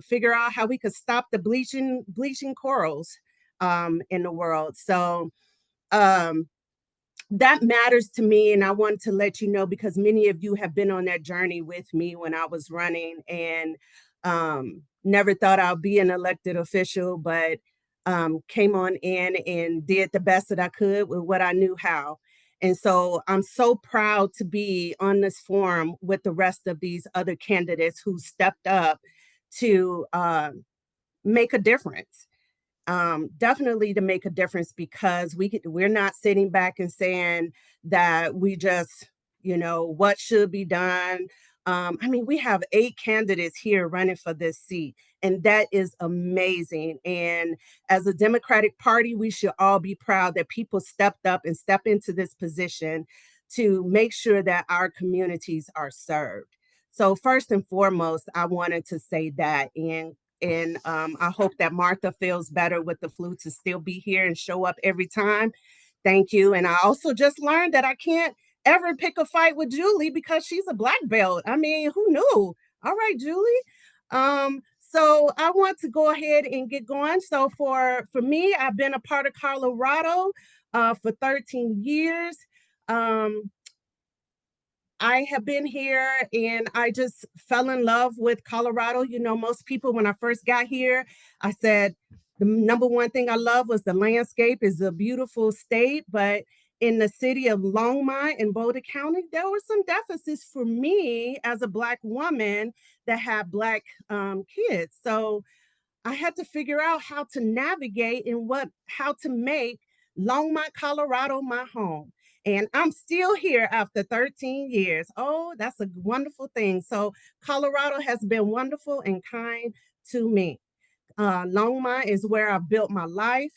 figure out how we could stop the bleaching corals in the world. So that matters to me, and I want to let you know because many of you have been on that journey with me when I was running, and never thought I'd be an elected official, but came on in and did the best that I could with what I knew how. And so I'm so proud to be on this forum with the rest of these other candidates who stepped up to make a difference. Definitely to make a difference, because we're not sitting back and saying that we just, what should be done. We have 8 candidates here running for this seat, and that is amazing. And as a Democratic Party, we should all be proud that people stepped up and stepped into this position to make sure that our communities are served. So first and foremost, I wanted to say that, and I hope that Martha feels better with the flu to still be here and show up every time. Thank you. And I also just learned that I can't ever pick a fight with Julie because she's a black belt. Who knew? All right, Julie. So I want to go ahead and get going. So for me, I've been a part of Colorado for 13 years. I have been here and I just fell in love with Colorado. Most people, when I first got here, I said the number one thing I love was the landscape. Is a beautiful state, but in the city of Longmont in Boulder County, there were some deficits for me as a Black woman that had Black kids. So I had to figure out how to navigate and how to make Longmont, Colorado my home. And I'm still here after 13 years. Oh, that's a wonderful thing. So Colorado has been wonderful and kind to me. Longmont is where I've built my life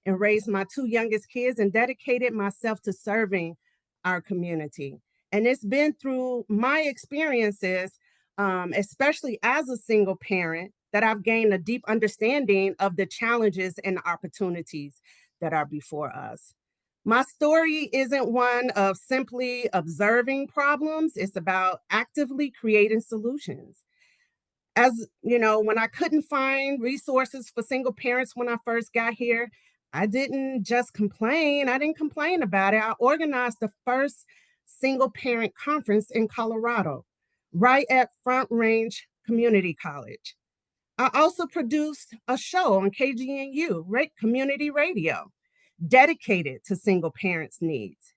and raised my 2 youngest kids and dedicated myself to serving our community. And it's been through my experiences, especially as a single parent, that I've gained a deep understanding of the challenges and opportunities that are before us. My story isn't one of simply observing problems. It's about actively creating solutions. As you know, when I couldn't find resources for single parents when I first got here, I didn't just complain. I didn't complain about it. I organized the first single parent conference in Colorado, right at Front Range Community College. I also produced a show on KGNU, community radio, dedicated to single parents' needs.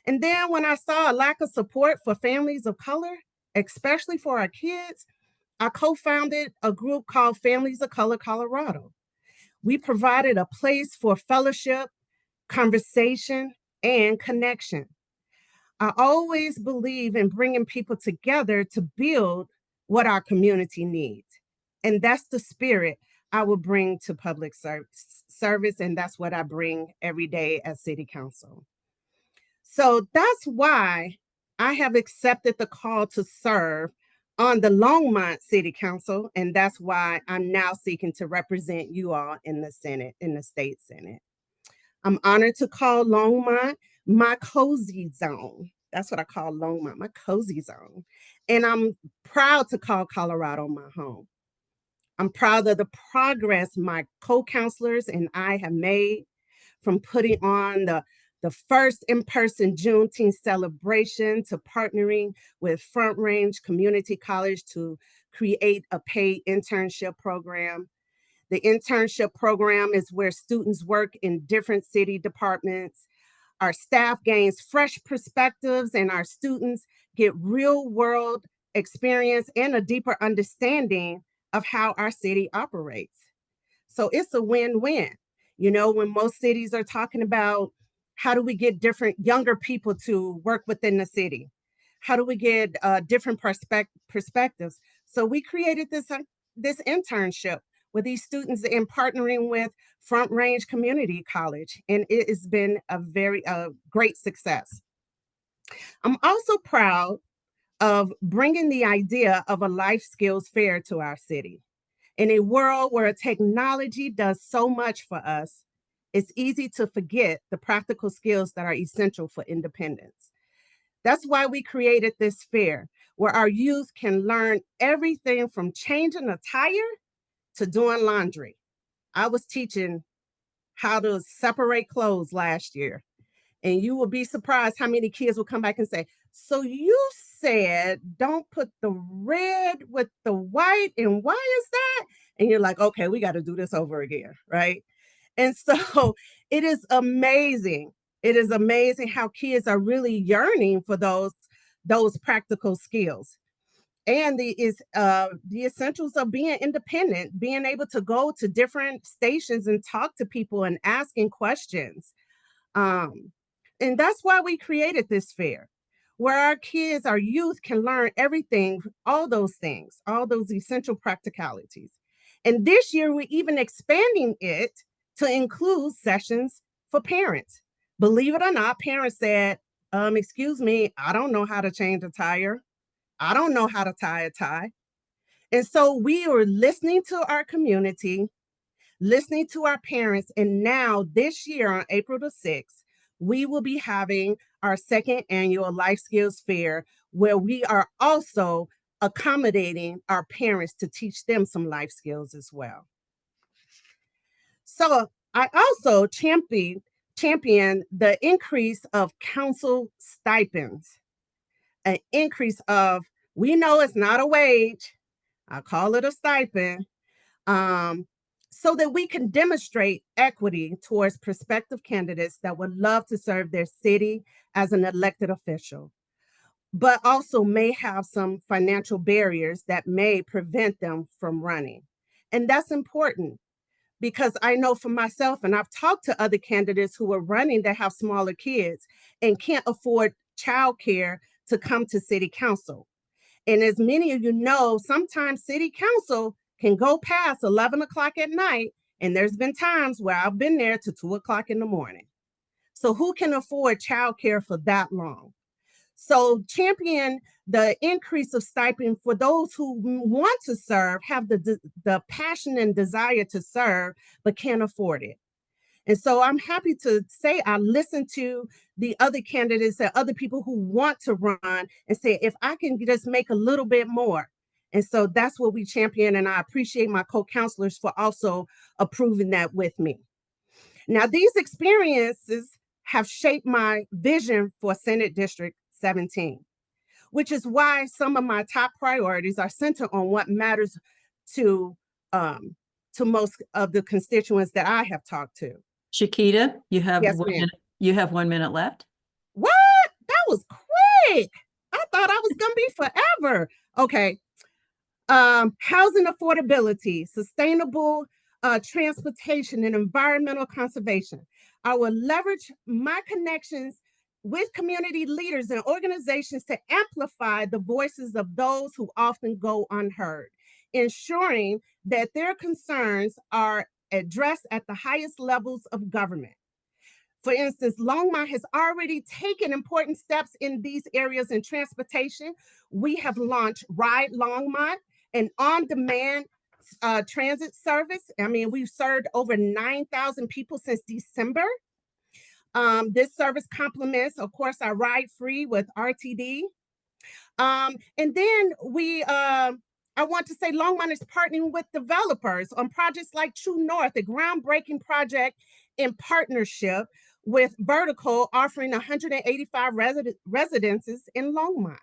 And then when I saw a lack of support for families of color, especially for our kids, I co-founded a group called Families of Color Colorado. We provided a place for fellowship, conversation, and connection. I always believe in bringing people together to build what our community needs. And that's the spirit I will bring to public service, and that's what I bring every day as city council. So that's why I have accepted the call to serve on the Longmont City Council, and that's why I'm now seeking to represent you all in the Senate, in the state Senate. I'm honored to call Longmont my cozy zone. That's what I call Longmont, my cozy zone. And I'm proud to call Colorado my home. I'm proud of the progress my co-counselors and I have made, from putting on the first in-person Juneteenth celebration to partnering with Front Range Community College to create a paid internship program. The internship program is where students work in different city departments. Our staff gains fresh perspectives and our students get real world experience and a deeper understanding of how our city operates. So it's a win-win. You know, when most cities are talking about how do we get different younger people to work within the city? How do we get different perspectives? So we created this internship with these students in partnering with Front Range Community College, and it has been a very great success. I'm also proud of bringing the idea of a life skills fair to our city. In a world where technology does so much for us, it's easy to forget the practical skills that are essential for independence. That's why we created this fair, where our youth can learn everything from changing a tire to doing laundry. I was teaching how to separate clothes last year, and you will be surprised how many kids will come back and say, so you said don't put the red with the white, and why is that? And you're like, okay, we got to do this over again, right? And so it is amazing. It is amazing how kids are really yearning for those practical skills. And the essentials of being independent, being able to go to different stations and talk to people and asking questions. And that's why we created this fair, where our kids, our youth can learn everything, all those things, all those essential practicalities. And this year, we're even expanding it to include sessions for parents. Believe it or not, parents said, excuse me, I don't know how to change a tire. I don't know how to tie a tie. And so we are listening to our community, listening to our parents. And now this year on April the 6th, we will be having our second annual Life Skills Fair, where we are also accommodating our parents to teach them some life skills as well. So I also champion the increase of council stipends, an increase of, we know it's not a wage, I call it a stipend, so that we can demonstrate equity towards prospective candidates that would love to serve their city as an elected official, but also may have some financial barriers that may prevent them from running. And that's important, because I know for myself, and I've talked to other candidates who are running that have smaller kids and can't afford childcare to come to city council. And as many of you know, sometimes city council can go past 11 o'clock at night. And there's been times where I've been there to 2 o'clock in the morning. So who can afford childcare for that long? So champion the increase of stipend for those who want to serve, have the passion and desire to serve, but can't afford it. And so I'm happy to say I listen to the other candidates and other people who want to run and say, if I can just make a little bit more. And so that's what we champion. And I appreciate my co-counselors for also approving that with me. Now, these experiences have shaped my vision for Senate District 17, which is why some of my top priorities are centered on what matters to most of the constituents that I have talked to. Shiquita, you have Yes, 1 ma'am. minute. You have 1 minute left. What? That was quick. I thought I was gonna be forever. Okay. Housing affordability, sustainable transportation, and environmental conservation. I will leverage my connections with community leaders and organizations to amplify the voices of those who often go unheard, ensuring that their concerns are addressed at the highest levels of government. For instance, Longmont has already taken important steps in these areas in transportation. We have launched Ride Longmont, an on-demand transit service. I mean, we've served over 9,000 people since December. This service complements, of course, our Ride Free with RTD. And then I want to say Longmont is partnering with developers on projects like True North, a groundbreaking project in partnership with Vertical, offering 185 residences in Longmont.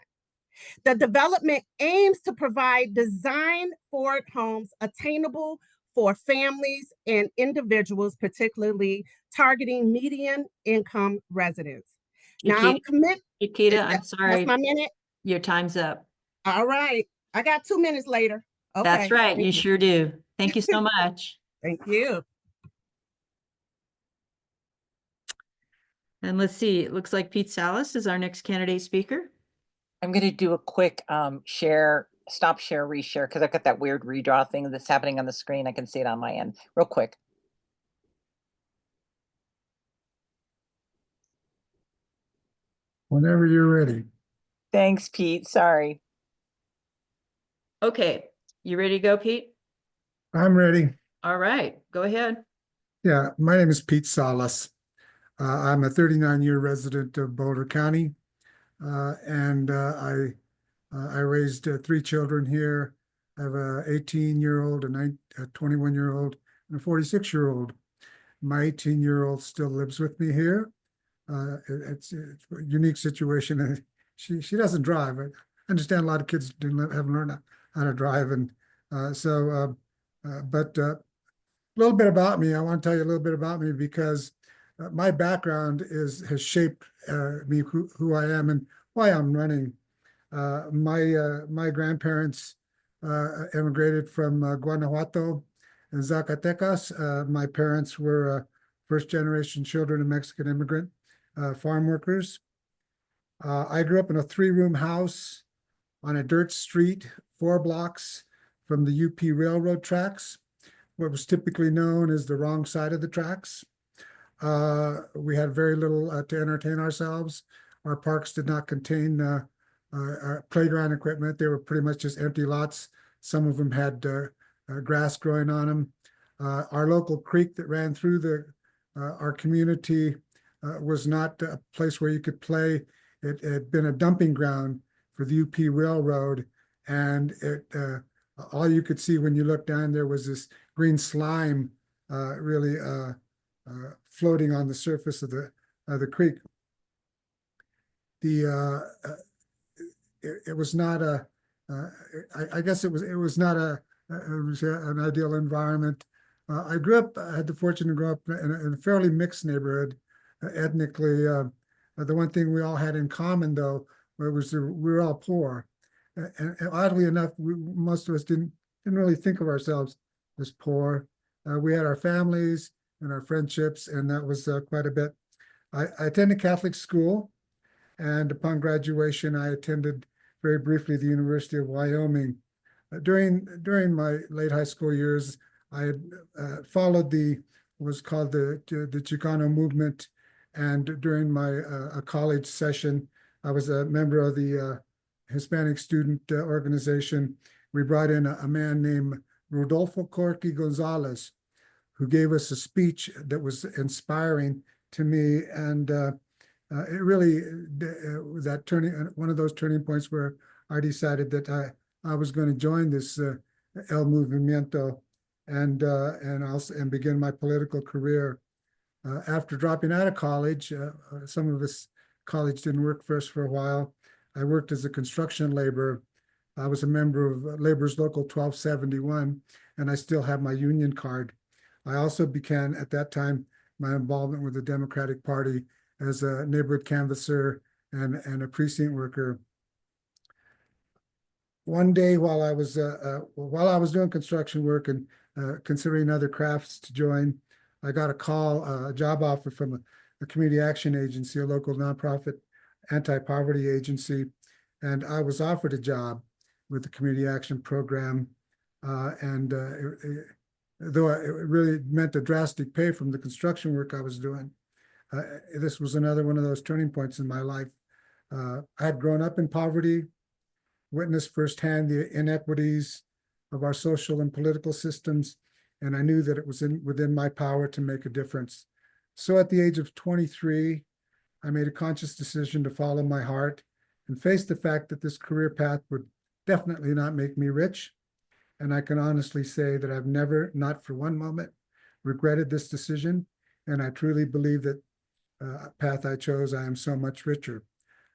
The development aims to provide design-forward homes attainable for families and individuals, particularly targeting median income residents. Now, I'm committed. Shiquita, I'm sorry. That's my minute. Your time's up. All right. I got 2 minutes later. Okay. That's right. You sure do. Thank you so much. Thank you. And let's see, it looks like Pete Salas is our next candidate speaker. I'm going to do a quick stop share, reshare, because I've got that weird redraw thing that's happening on the screen. I can see it on my end real quick. Whenever you're ready. Thanks, Pete. Sorry. Okay, you ready to go, Pete? I'm ready. All right, go ahead. Yeah, my name is Pete Salas. I'm a 39-year resident of Boulder County, and I raised 3 children here. I have a 18-year-old, a 21-year-old, and a 46-year-old. My 18-year-old still lives with me here. It's a unique situation. She doesn't drive. I understand a lot of kids haven't learned how to drive, and but a little bit about me. I want to tell you a little bit about me because my background has shaped me who I am and why I'm running. My grandparents immigrated from Guanajuato and Zacatecas. My parents were first-generation children of Mexican immigrant farm workers. I grew up in a 3-room house on a dirt street, 4 blocks from the UP Railroad tracks, what was typically known as the wrong side of the tracks. We had very little to entertain ourselves. Our parks did not contain playground equipment. They were pretty much just empty lots. Some of them had grass growing on them. Our local creek that ran through our community was not a place where you could play. It had been a dumping ground for the UP Railroad, and all you could see when you looked down there was this green slime really floating on the surface of the creek. It was not I guess it was not an ideal environment. I had the fortune to grow up in a fairly mixed neighborhood ethnically. The one thing we all had in common, though, was we were all poor. And oddly enough, most of us didn't really think of ourselves as poor. We had our families and our friendships, and that was quite a bit. I attended Catholic school, and upon graduation, I attended very briefly the University of Wyoming. During my late high school years, I had followed what was called the Chicano movement, and during my college session, I was a member of the Hispanic student organization. We brought in a man named Rodolfo Corky Gonzalez, who gave us a speech that was inspiring to me, and it really one of those turning points where I decided that I was going to join this El Movimiento and begin my political career. After dropping out of college, some of us college didn't work for us for a while. I worked as a construction laborer. I was a member of Labor's Local 1271, and I still have my union card. I also began at that time my involvement with the Democratic Party as a neighborhood canvasser and a precinct worker. One day, while I was doing construction work and considering other crafts to join, I got a job offer from a community action agency, a local nonprofit anti-poverty agency. And I was offered a job with the community action program. Though it really meant a drastic pay from the construction work I was doing, this was another one of those turning points in my life. I had grown up in poverty, witnessed firsthand the inequities of our social and political systems, and I knew that it was within my power to make a difference. So at the age of 23, I made a conscious decision to follow my heart and face the fact that this career path would definitely not make me rich. And I can honestly say that I've never, not for one moment, regretted this decision. And I truly believe that path I chose, I am so much richer.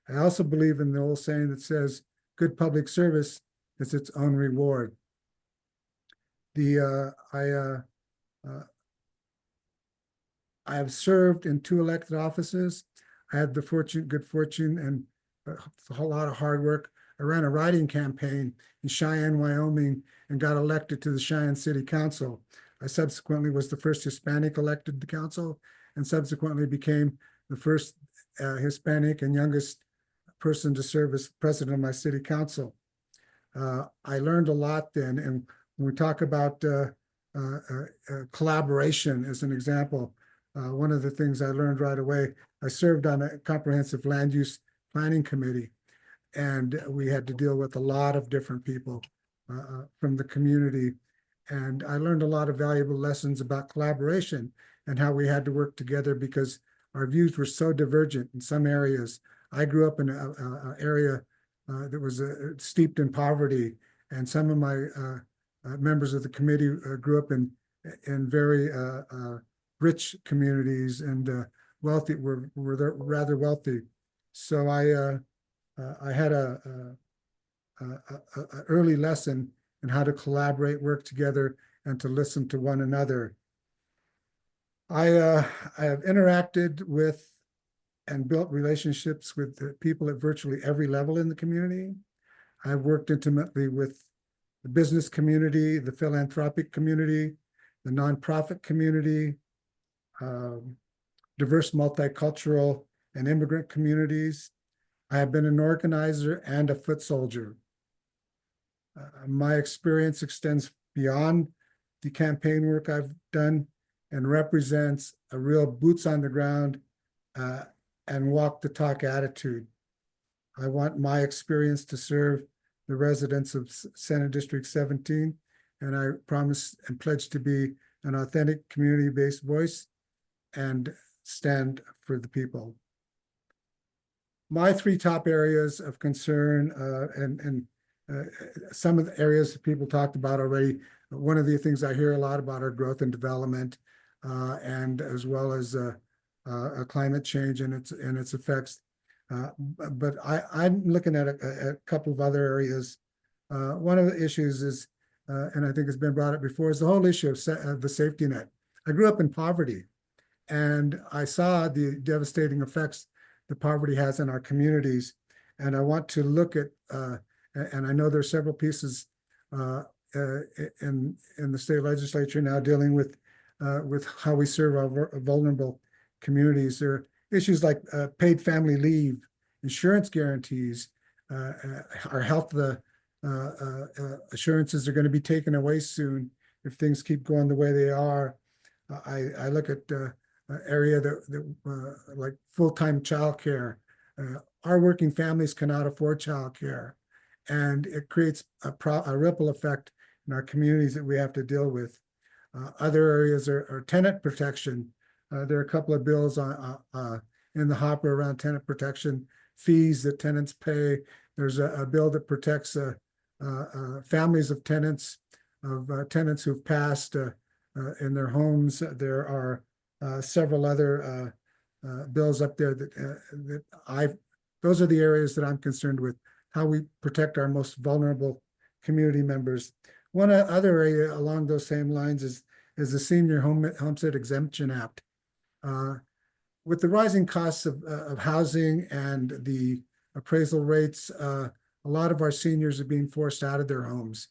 I also believe in the old saying that says, good public service is its own reward. I have served in 2 elected offices. I had the good fortune and a whole lot of hard work. I ran a writing campaign in Cheyenne, Wyoming, and got elected to the Cheyenne City Council. I subsequently was the first Hispanic elected to council, and subsequently became the first Hispanic and youngest person to serve as president of my city council. I learned a lot then, and when we talk about collaboration as an example, one of the things I learned right away, I served on a comprehensive land use planning committee, and we had to deal with a lot of different people from the community. And I learned a lot of valuable lessons about collaboration and how we had to work together because our views were so divergent in some areas. I grew up in an area that was steeped in poverty, and some of my members of the committee grew up in very rich communities and wealthy, were rather wealthy. So I had a early lesson in how to collaborate, work together, and to listen to one another. I have interacted with and built relationships with the people at virtually every level in the community. I've worked intimately with the business community, the philanthropic community, the nonprofit community, diverse multicultural and immigrant communities. I have been an organizer and a foot soldier. My experience extends beyond the campaign work I've done and represents a real boots on the ground and walk the talk attitude. I want my experience to serve the residents of Senate District 17, and I promise and pledge to be an authentic community-based voice and stand for the people. My 3 top areas of concern and some of the areas that people talked about already. One of the things I hear a lot about are growth and development, and as well as climate change and its effects. But I'm looking at a couple of other areas. One of the issues is, and I think it's been brought up before, is the whole issue of the safety net. I grew up in poverty, and I saw the devastating effects that poverty has in our communities. And I want to look at, and I know there's several pieces in the state legislature now dealing with how we serve our vulnerable communities. There are issues like paid family leave, insurance guarantees, our health assurances are going to be taken away soon if things keep going the way they are. I look at area that like full-time childcare. Our working families cannot afford childcare, and it creates a ripple effect in our communities that we have to deal with. Other areas are tenant protection. There are a couple of bills in the hopper around tenant protection, fees that tenants pay. There's a bill that protects families of tenants who've passed in their homes. There are several other bills up there those are the areas that I'm concerned with, how we protect our most vulnerable community members. One other area along those same lines is the Senior Homestead Exemption Act. With the rising costs of housing and the appraisal rates, a lot of our seniors are being forced out of their homes,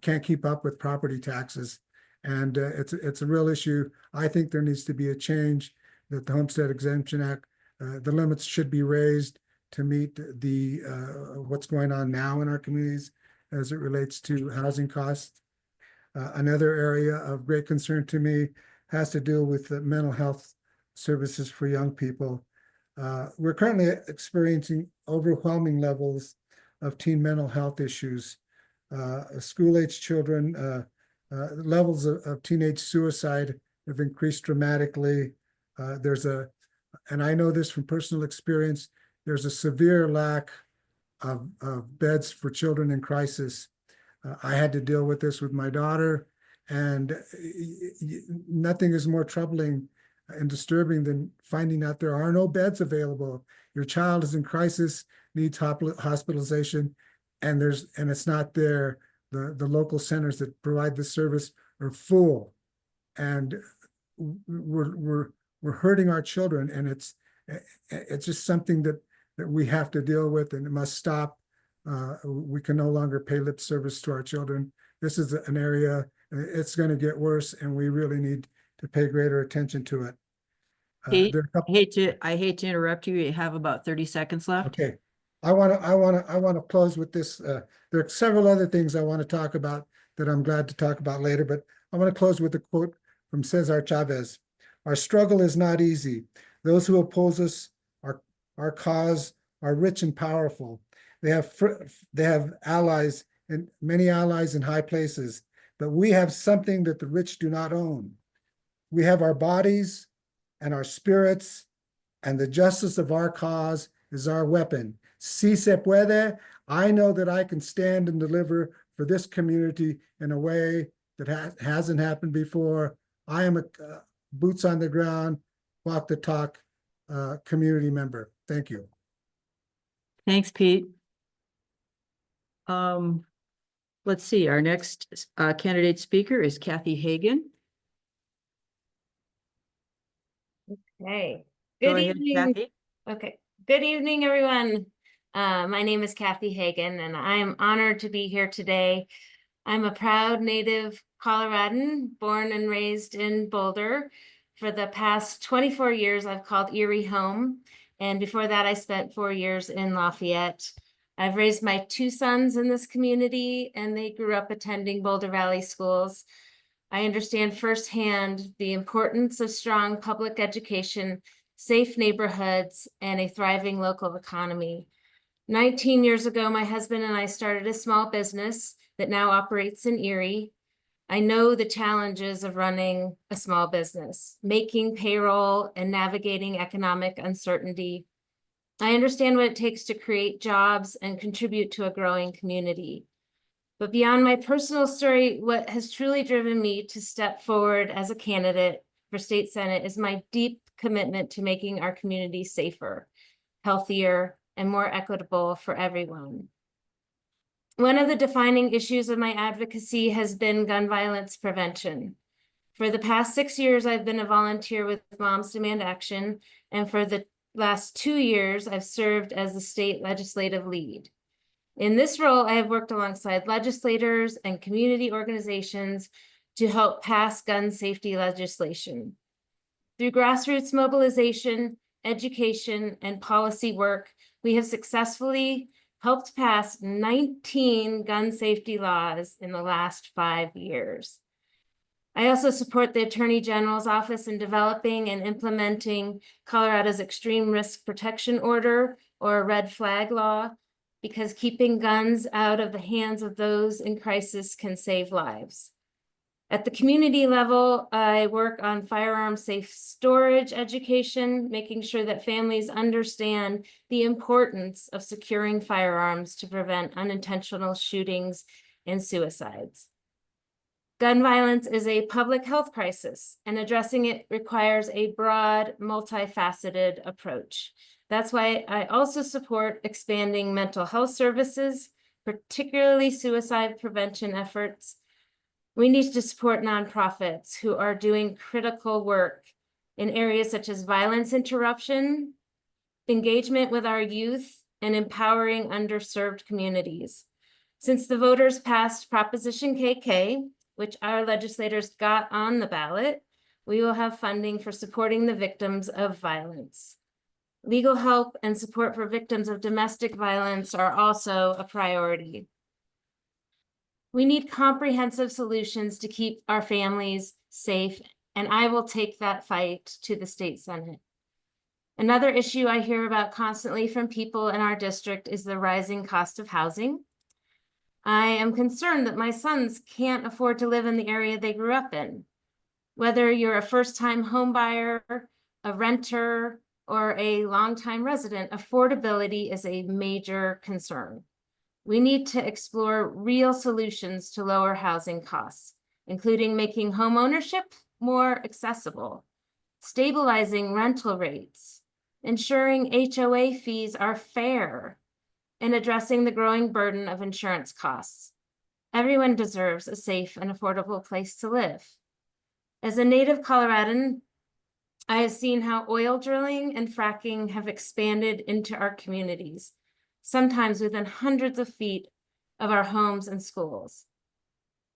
can't keep up with property taxes. And it's a real issue. I think there needs to be a change that the Homestead Exemption Act, the limits should be raised to meet the what's going on now in our communities as it relates to housing costs. Another area of great concern to me has to do with the mental health services for young people. We're currently experiencing overwhelming levels of teen mental health issues. School-age children, levels of teenage suicide have increased dramatically. And I know this from personal experience, there's a severe lack of beds for children in crisis. I had to deal with this with my daughter, and nothing is more troubling and disturbing than finding out there are no beds available. Your child is in crisis, needs hospitalization, and it's not there. The local centers that provide the service are full, and we're hurting our children, and it's just something that we have to deal with, and it must stop. We can no longer pay lip service to our children. This is an area, it's going to get worse, and we really need to pay greater attention to it. Pete, I hate to interrupt you. You have about 30 seconds left. Okay. I want to close with this. There are several other things I want to talk about that I'm glad to talk about later, but I want to close with a quote from Cesar Chavez. Our struggle is not easy. Those who oppose us, our cause, are rich and powerful. They have allies, and many allies in high places, but we have something that the rich do not own. We have our bodies and our spirits, and the justice of our cause is our weapon. Si se puede. I know that I can stand and deliver for this community in a way that hasn't happened before. I am a boots on the ground, walk the talk community member. Thank you. Thanks, Pete. Let's see, our next candidate speaker is Kathy Hagen. Hey, Go good ahead, evening. Kathy. Okay, good evening, everyone. My name is Kathy Hagen, and I am honored to be here today. I'm a proud native Coloradan, born and raised in Boulder. For the past 24 years, I've called Erie home, and before that, I spent 4 years in Lafayette. I've raised my 2 sons in this community, and they grew up attending Boulder Valley schools. I understand firsthand the importance of strong public education, safe neighborhoods, and a thriving local economy. 19 years ago, my husband and I started a small business that now operates in Erie. I know the challenges of running a small business, making payroll and navigating economic uncertainty. I understand what it takes to create jobs and contribute to a growing community. But beyond my personal story, what has truly driven me to step forward as a candidate for state senate is my deep commitment to making our community safer, healthier, and more equitable for everyone. One of the defining issues of my advocacy has been gun violence prevention. For the past 6 years, I've been a volunteer with Moms Demand Action, and for the last 2 years, I've served as the state legislative lead. In this role, I have worked alongside legislators and community organizations to help pass gun safety legislation. Through grassroots mobilization, education, and policy work, we have successfully helped pass 19 gun safety laws in the last 5 years. I also support the Attorney General's office in developing and implementing Colorado's Extreme Risk Protection Order, or red flag law, because keeping guns out of the hands of those in crisis can save lives. At the community level, I work on firearm safe storage education, making sure that families understand the importance of securing firearms to prevent unintentional shootings and suicides. Gun violence is a public health crisis, and addressing it requires a broad, multifaceted approach. That's why I also support expanding mental health services, particularly suicide prevention efforts. We need to support nonprofits who are doing critical work in areas such as violence interruption, engagement with our youth, and empowering underserved communities. Since the voters passed Proposition KK, which our legislators got on the ballot, we will have funding for supporting the victims of violence. Legal help and support for victims of domestic violence are also a priority. We need comprehensive solutions to keep our families safe, and I will take that fight to the state Senate. Another issue I hear about constantly from people in our district is the rising cost of housing. I am concerned that my sons can't afford to live in the area they grew up in. Whether you're a first-time home buyer, a renter, or a longtime resident, affordability is a major concern. We need to explore real solutions to lower housing costs, including making home ownership more accessible, stabilizing rental rates, ensuring HOA fees are fair, and addressing the growing burden of insurance costs. Everyone deserves a safe and affordable place to live. As a native Coloradan, I have seen how oil drilling and fracking have expanded into our communities, sometimes within hundreds of feet of our homes and schools.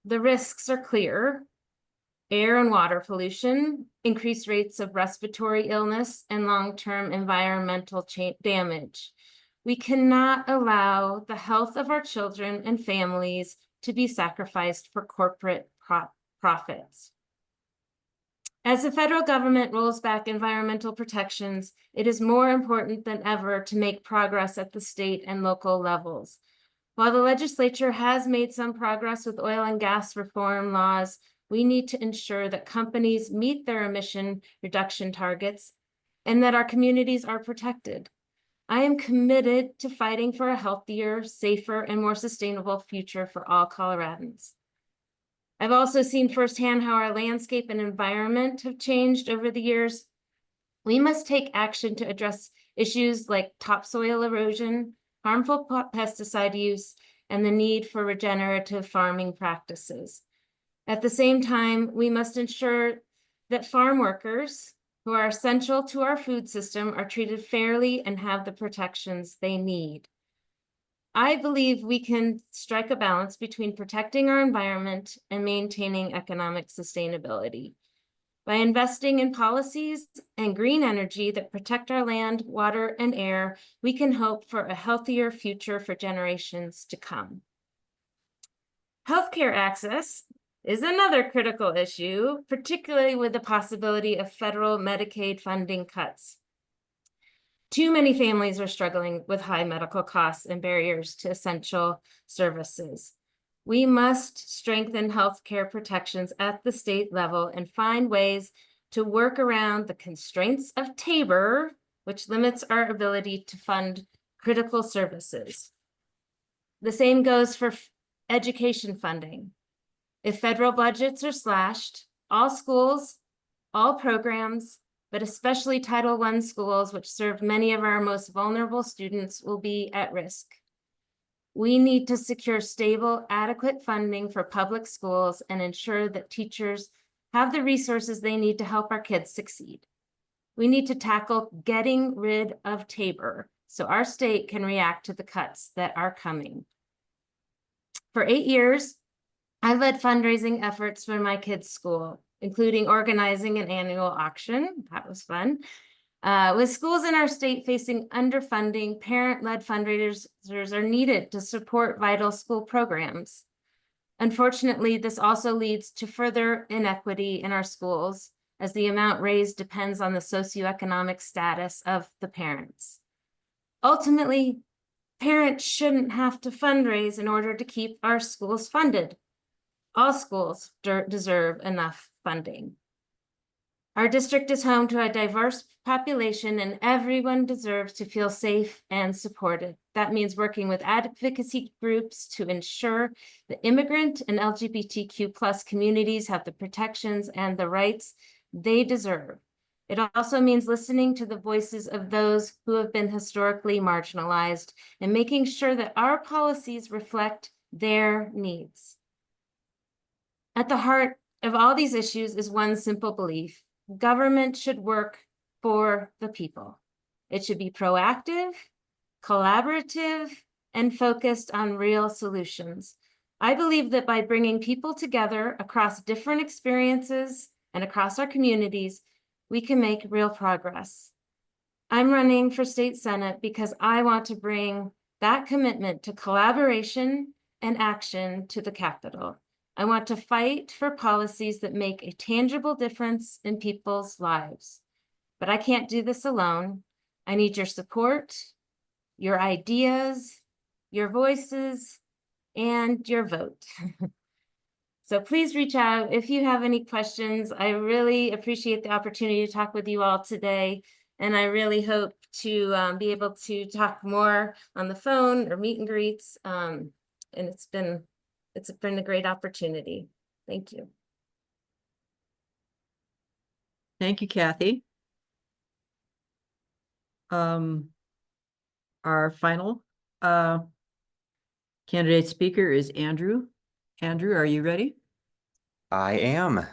The risks are clear: air and water pollution, increased rates of respiratory illness, and long-term environmental damage. We cannot allow the health of our children and families to be sacrificed for corporate profits. As the federal government rolls back environmental protections, it is more important than ever to make progress at the state and local levels. While the legislature has made some progress with oil and gas reform laws, we need to ensure that companies meet their emission reduction targets and that our communities are protected. I am committed to fighting for a healthier, safer, and more sustainable future for all Coloradans. I've also seen firsthand how our landscape and environment have changed over the years. We must take action to address issues like topsoil erosion, harmful pesticide use, and the need for regenerative farming practices. At the same time, we must ensure that farm workers who are essential to our food system are treated fairly and have the protections they need. I believe we can strike a balance between protecting our environment and maintaining economic sustainability. By investing in policies and green energy that protect our land, water, and air, we can hope for a healthier future for generations to come. Healthcare access is another critical issue, particularly with the possibility of federal Medicaid funding cuts. Too many families are struggling with high medical costs and barriers to essential services. We must strengthen healthcare protections at the state level and find ways to work around the constraints of Tabor, which limits our ability to fund critical services. The same goes for education funding. If federal budgets are slashed, all schools, all programs, but especially Title I schools, which serve many of our most vulnerable students, will be at risk. We need to secure stable, adequate funding for public schools and ensure that teachers have the resources they need to help our kids succeed. We need to tackle getting rid of Tabor so our state can react to the cuts that are coming. For 8 years, I led fundraising efforts for my kids' school, including organizing an annual auction. That was fun. With schools in our state facing underfunding, parent-led fundraisers are needed to support vital school programs. Unfortunately, this also leads to further inequity in our schools, as the amount raised depends on the socioeconomic status of the parents. Ultimately, parents shouldn't have to fundraise in order to keep our schools funded. All schools deserve enough funding. Our district is home to a diverse population and everyone deserves to feel safe and supported. That means working with advocacy groups to ensure the immigrant and LGBTQ+ communities have the protections and the rights they deserve. It also means listening to the voices of those who have been historically marginalized and making sure that our policies reflect their needs. At the heart of all these issues is one simple belief: government should work for the people. It should be proactive, collaborative, and focused on real solutions. I believe that by bringing people together across different experiences, and across our communities, we can make real progress. I'm running for state senate because I want to bring that commitment to collaboration and action to the Capitol. I want to fight for policies that make a tangible difference in people's lives. But I can't do this alone. I need your support, your ideas, your voices, and your vote. So please reach out if you have any questions. I really appreciate the opportunity to talk with you all today. And I really hope to be able to talk more on the phone or meet and greets. And it's been a great opportunity. Thank you. Thank you, Kathy. Our final candidate speaker is Andrew. Andrew, are you ready? I am.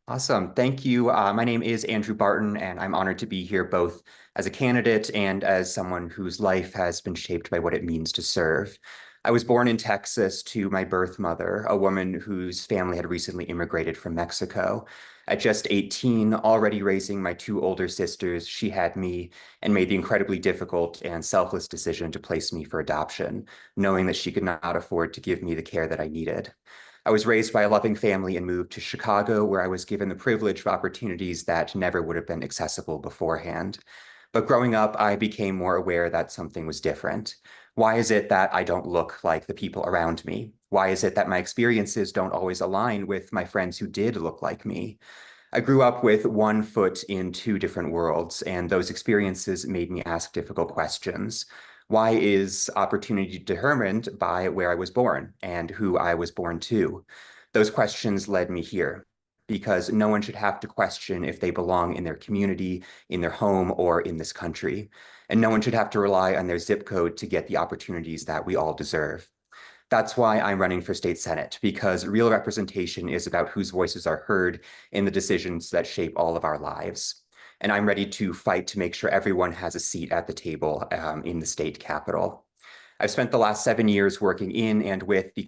Awesome. Thank you. My name is Andrew Barton, and I'm honored to be here both as a candidate and as someone whose life has been shaped by what it means to serve. I was born in Texas to my birth mother, a woman whose family had recently immigrated from Mexico. At just 18, already raising my two older sisters, she had me and made the incredibly difficult and selfless decision to place me for adoption, knowing that she could not afford to give me the care that I needed. I was raised by a loving family and moved to Chicago, where I was given the privilege of opportunities that never would have been accessible beforehand. But growing up, I became more aware that something was different. Why is it that I don't look like the people around me? Why is it that my experiences don't always align with my friends who did look like me? I grew up with one foot in two different worlds, and those experiences made me ask difficult questions. Why is opportunity determined by where I was born and who I was born to? Those questions led me here, because no one should have to question if they belong in their community, in their home, or in this country. And no one should have to rely on their zip code to get the opportunities that we all deserve. That's why I'm running for state senate, because real representation is about whose voices are heard in the decisions that shape all of our lives. And I'm ready to fight to make sure everyone has a seat at the table in the state capitol. I've spent the last 7 years working in and with the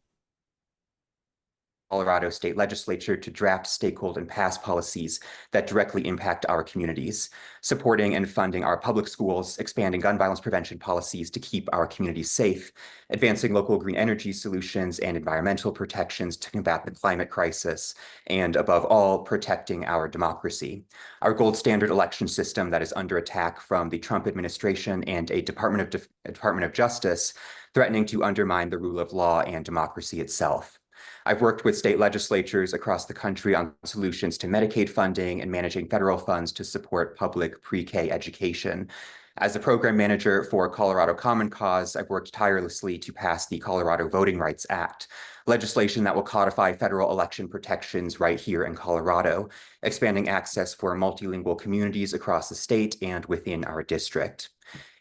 Colorado State Legislature to draft, stakehold, and pass policies that directly impact our communities, supporting and funding our public schools, expanding gun violence prevention policies to keep our communities safe, advancing local green energy solutions and environmental protections to combat the climate crisis, and above all, protecting our democracy. Our gold standard election system that is under attack from the Trump administration and a Department of Justice threatening to undermine the rule of law and democracy itself. I've worked with state legislatures across the country on solutions to Medicaid funding and managing federal funds to support public pre-K education. As the program manager for Colorado Common Cause, I've worked tirelessly to pass the Colorado Voting Rights Act, legislation that will codify federal election protections right here in Colorado, expanding access for multilingual communities across the state and within our district.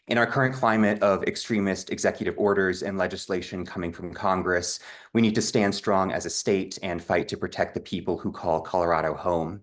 In our current climate of extremist executive orders and legislation coming from Congress, we need to stand strong as a state and fight to protect the people who call Colorado home.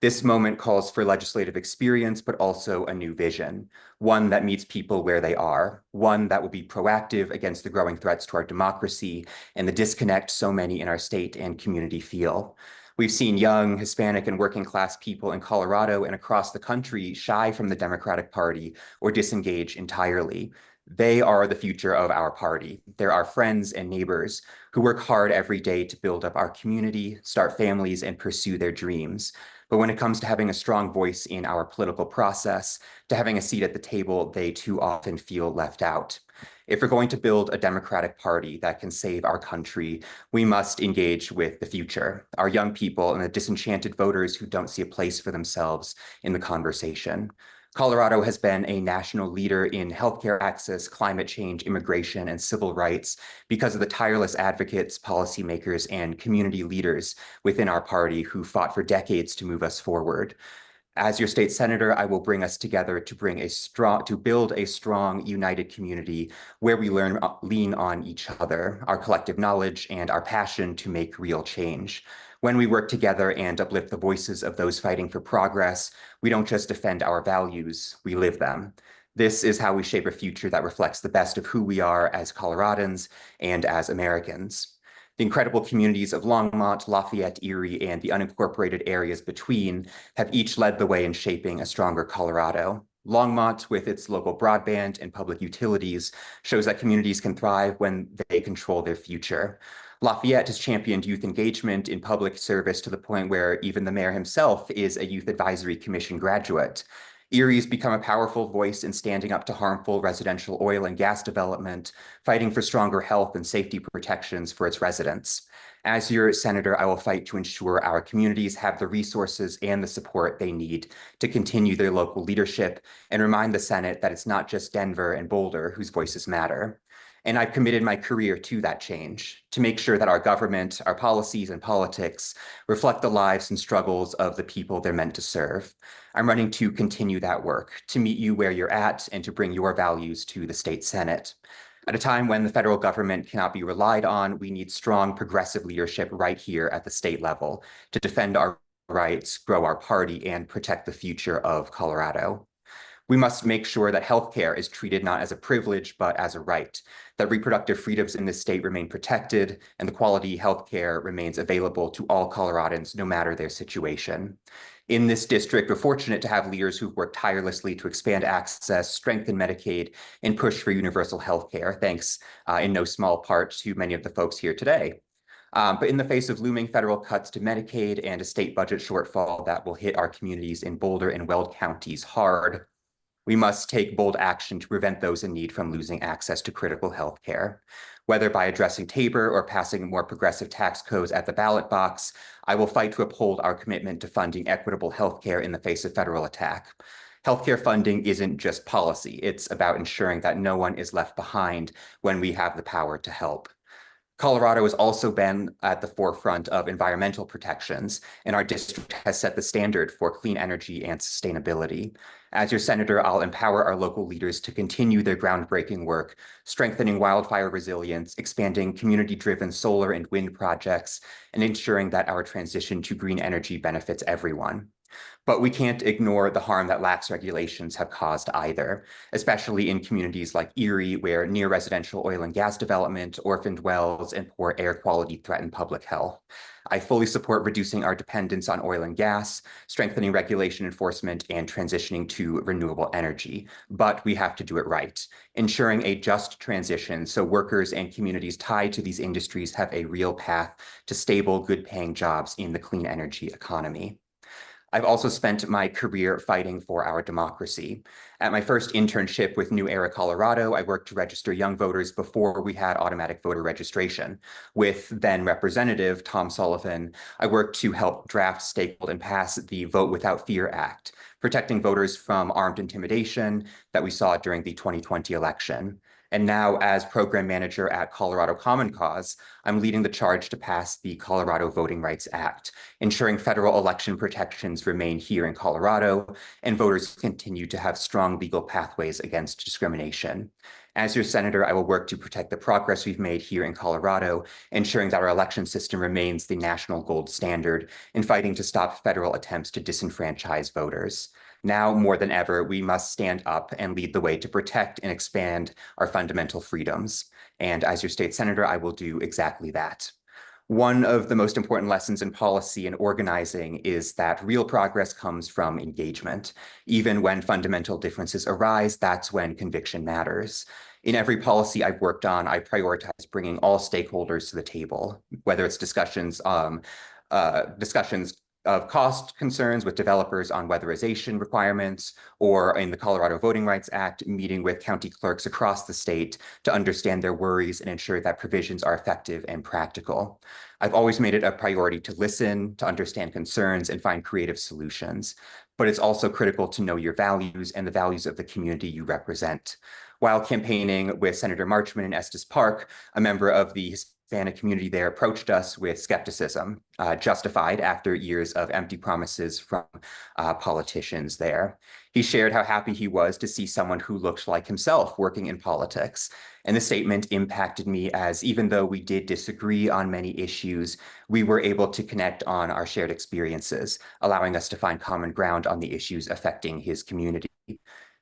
This moment calls for legislative experience, but also a new vision, one that meets people where they are, one that will be proactive against the growing threats to our democracy and the disconnect so many in our state and community feel. We've seen young, Hispanic, and working class people in Colorado and across the country shy from the Democratic Party or disengage entirely. They are the future of our party. They're our friends and neighbors who work hard every day to build up our community, start families, and pursue their dreams. But when it comes to having a strong voice in our political process, to having a seat at the table, they too often feel left out. If we're going to build a Democratic Party that can save our country, we must engage with the future, our young people and the disenchanted voters who don't see a place for themselves in the conversation. Colorado has been a national leader in healthcare access, climate change, immigration, and civil rights because of the tireless advocates, policymakers, and community leaders within our party who fought for decades to move us forward. As your state senator, I will bring us together to build a strong, united community where we lean on each other, our collective knowledge, and our passion to make real change. When we work together and uplift the voices of those fighting for progress, we don't just defend our values, we live them. This is how we shape a future that reflects the best of who we are as Coloradans and as Americans. The incredible communities of Longmont, Lafayette, Erie, and the unincorporated areas between have each led the way in shaping a stronger Colorado. Longmont, with its local broadband and public utilities, shows that communities can thrive when they control their future. Lafayette has championed youth engagement in public service to the point where even the mayor himself is a Youth Advisory Commission graduate. Erie's become a powerful voice in standing up to harmful residential oil and gas development, fighting for stronger health and safety protections for its residents. As your senator, I will fight to ensure our communities have the resources and the support they need to continue their local leadership and remind the Senate that it's not just Denver and Boulder whose voices matter. And I've committed my career to that change, to make sure that our government, our policies and politics reflect the lives and struggles of the people they're meant to serve. I'm running to continue that work, to meet you where you're at and to bring your values to the state Senate. At a time when the federal government cannot be relied on, we need strong progressive leadership right here at the state level to defend our rights, grow our party, and protect the future of Colorado. We must make sure that healthcare is treated not as a privilege, but as a right, that reproductive freedoms in this state remain protected, and the quality healthcare remains available to all Coloradans, no matter their situation. In this district, we're fortunate to have leaders who've worked tirelessly to expand access, strengthen Medicaid, and push for universal healthcare, thanks in no small part to many of the folks here today. But in the face of looming federal cuts to Medicaid and a state budget shortfall that will hit our communities in Boulder and Weld counties hard, we must take bold action to prevent those in need from losing access to critical health care. Whether by addressing Tabor or passing more progressive tax codes at the ballot box, I will fight to uphold our commitment to funding equitable health care in the face of federal attack. Healthcare funding isn't just policy. It's about ensuring that no one is left behind when we have the power to help. Colorado has also been at the forefront of environmental protections, and our district has set the standard for clean energy and sustainability. As your senator, I'll empower our local leaders to continue their groundbreaking work, strengthening wildfire resilience, expanding community-driven solar and wind projects, and ensuring that our transition to green energy benefits everyone. But we can't ignore the harm that lax regulations have caused either, especially in communities like Erie, where near residential oil and gas development, orphaned wells, and poor air quality threaten public health. I fully support reducing our dependence on oil and gas, strengthening regulation enforcement, and transitioning to renewable energy. But we have to do it right, ensuring a just transition so workers and communities tied to these industries have a real path to stable, good-paying jobs in the clean energy economy. I've also spent my career fighting for our democracy. At my first internship with New Era, Colorado, I worked to register young voters before we had automatic voter registration. With then Representative Tom Sullivan, I worked to help draft, stakehold, and pass the Vote Without Fear Act, protecting voters from armed intimidation that we saw during the 2020 election. And now, as program manager at Colorado Common Cause, I'm leading the charge to pass the Colorado Voting Rights Act, ensuring federal election protections remain here in Colorado and voters continue to have strong legal pathways against discrimination. As your senator, I will work to protect the progress we've made here in Colorado, ensuring that our election system remains the national gold standard in fighting to stop federal attempts to disenfranchise voters. Now more than ever, we must stand up and lead the way to protect and expand our fundamental freedoms. And as your state senator, I will do exactly that. One of the most important lessons in policy and organizing is that real progress comes from engagement. Even when fundamental differences arise, that's when conviction matters. In every policy I've worked on, I prioritize bringing all stakeholders to the table, whether it's discussions of cost concerns with developers on weatherization requirements, or in the Colorado Voting Rights Act, meeting with county clerks across the state to understand their worries and ensure that provisions are effective and practical. I've always made it a priority to listen, to understand concerns, and find creative solutions. But it's also critical to know your values and the values of the community you represent. While campaigning with Senator Marchman in Estes Park, a member of the Hispanic community there approached us with skepticism, justified after years of empty promises from politicians there. He shared how happy he was to see someone who looked like himself working in politics. And the statement impacted me, as even though we did disagree on many issues, we were able to connect on our shared experiences, allowing us to find common ground on the issues affecting his community.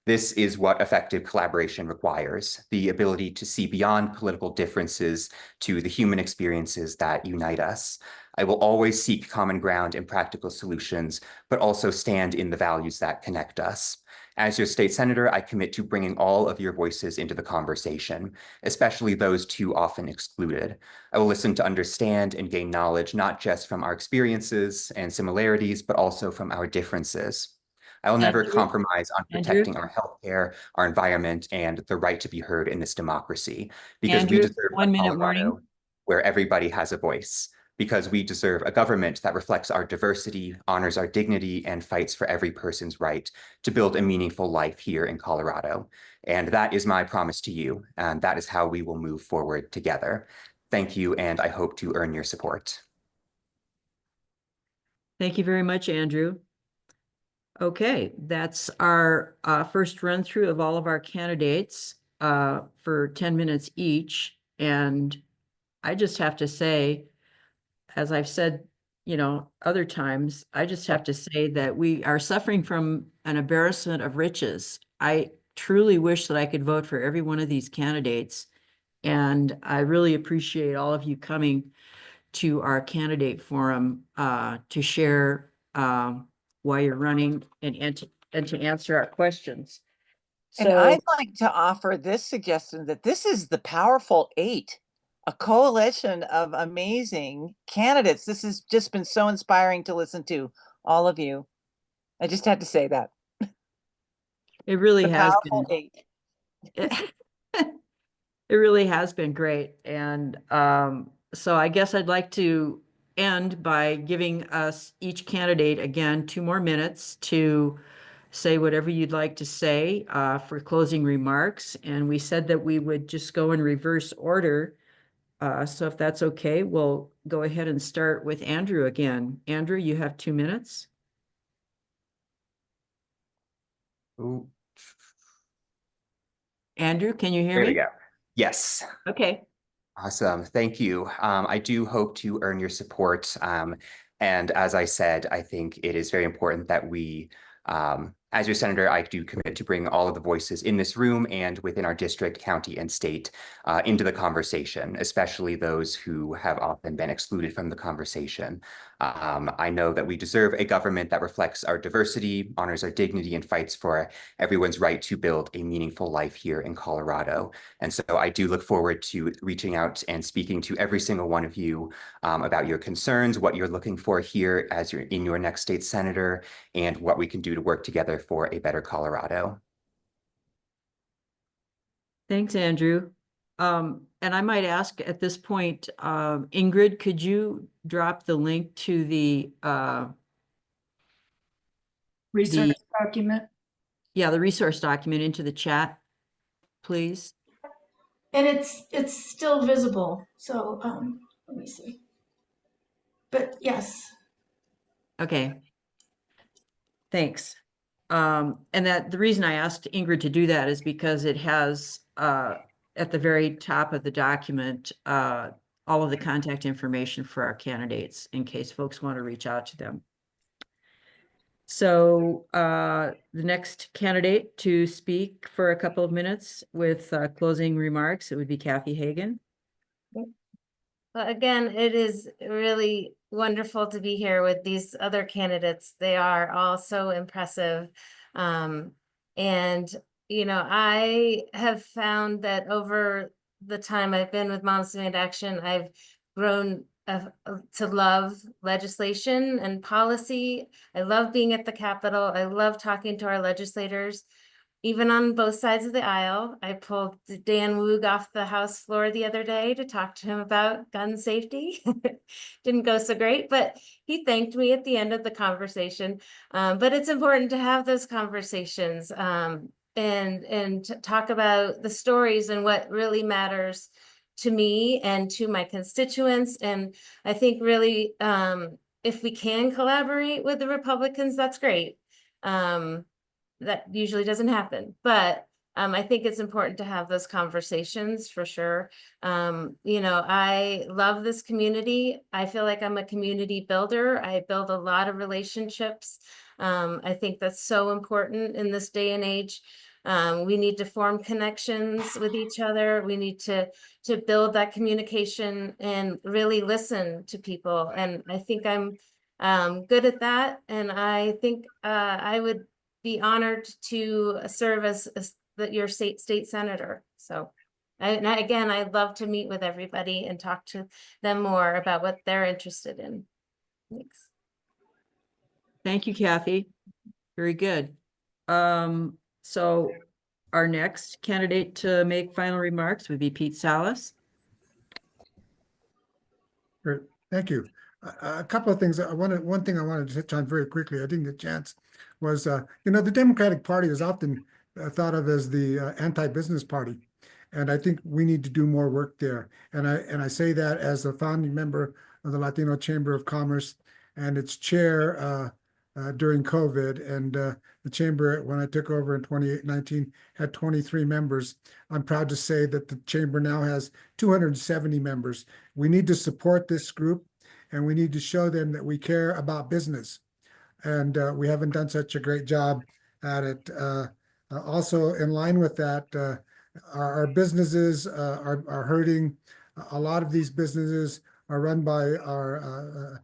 This is what effective collaboration requires, the ability to see beyond political differences to the human experiences that unite us. I will always seek common ground and practical solutions, but also stand in the values that connect us. As your state senator, I commit to bringing all of your voices into the conversation, especially those too often excluded. I will listen to understand and gain knowledge, not just from our experiences and similarities, but also from our differences. I will never compromise on protecting our healthcare, our environment, and the right to be heard in this democracy, because we deserve a 1 minute Colorado warning. where everybody has a voice, because we deserve a government that reflects our diversity, honors our dignity, and fights for every person's right to build a meaningful life here in Colorado. And that is my promise to you, and that is how we will move forward together. Thank you, and I hope to earn your support. Thank you very much, Andrew. Okay, that's our first run through of all of our candidates for 10 minutes each. And I just have to say, as I've said, other times, I just have to say that we are suffering from an embarrassment of riches. I truly wish that I could vote for every one of these candidates. And I really appreciate all of you coming to our candidate forum to share why you're running and to answer our questions. And I'd like to offer this suggestion that this is the powerful 8, a coalition of amazing candidates. This has just been so inspiring to listen to, all of you. I just had to say that. It really has been. 8. It really has been great. And so I guess I'd like to end by giving us each candidate again 2 more minutes to say whatever you'd like to say for closing remarks. And we said that we would just go in reverse order. So if that's okay, we'll go ahead and start with Andrew again. Andrew, you have 2 minutes. Ooh. Andrew, can you hear me? There we go. Yes. Okay. Awesome. Thank you. I do hope to earn your support. And as I said, I think it is very important that we, as your senator, I do commit to bring all of the voices in this room and within our district, county, and state into the conversation, especially those who have often been excluded from the conversation. I know that we deserve a government that reflects our diversity, honors our dignity, and fights for everyone's right to build a meaningful life here in Colorado. And so I do look forward to reaching out and speaking to every single one of you about your concerns, what you're looking for here as you're in your next state senator, and what we can do to work together for a better Colorado. Thanks, Andrew. And I might ask at this point, Ingrid, could you drop the link to the Research document? Yeah, the resource document into the chat, please. And it's still visible. So let me see. But yes. Okay. Thanks. And that the reason I asked Ingrid to do that is because it has at the very top of the document all of the contact information for our candidates in case folks want to reach out to them. So the next candidate to speak for a couple of minutes with closing remarks, it would be Kathy Hagen. Well, again, it is really wonderful to be here with these other candidates. They are all so impressive. And, I have found that over the time I've been with Moms Demand Action, I've grown to love legislation and policy. I love being at the Capitol. I love talking to our legislators. Even on both sides of the aisle. I pulled Dan Woog off the House floor the other day to talk to him about gun safety. Didn't go so great, but he thanked me at the end of the conversation. But it's important to have those conversations and talk about the stories and what really matters to me and to my constituents. And I think really, if we can collaborate with the Republicans, that's great. That usually doesn't happen, but I think it's important to have those conversations for sure. I love this community. I feel like I'm a community builder. I build a lot of relationships. I think that's so important in this day and age. We need to form connections with each other. We need to build that communication and really listen to people. And I think I'm good at that. And I think I would be honored to serve as your state senator. So again, I'd love to meet with everybody and talk to them more about what they're interested in. Thanks. Thank you, Kathy. Very good. So our next candidate to make final remarks would be Pete Salas. Great, thank you. A couple of things. One thing I wanted to touch on very quickly, I didn't get a chance, was, the Democratic Party is often thought of as the anti-business party. And I think we need to do more work there. And I say that as a founding member of the Latino Chamber of Commerce and its chair during COVID. And the chamber, when I took over in 2019, had 23 members. I'm proud to say that the chamber now has 270 members. We need to support this group, and we need to show them that we care about business. And we haven't done such a great job at it. Also, in line with that, our businesses are hurting. A lot of these businesses are run by our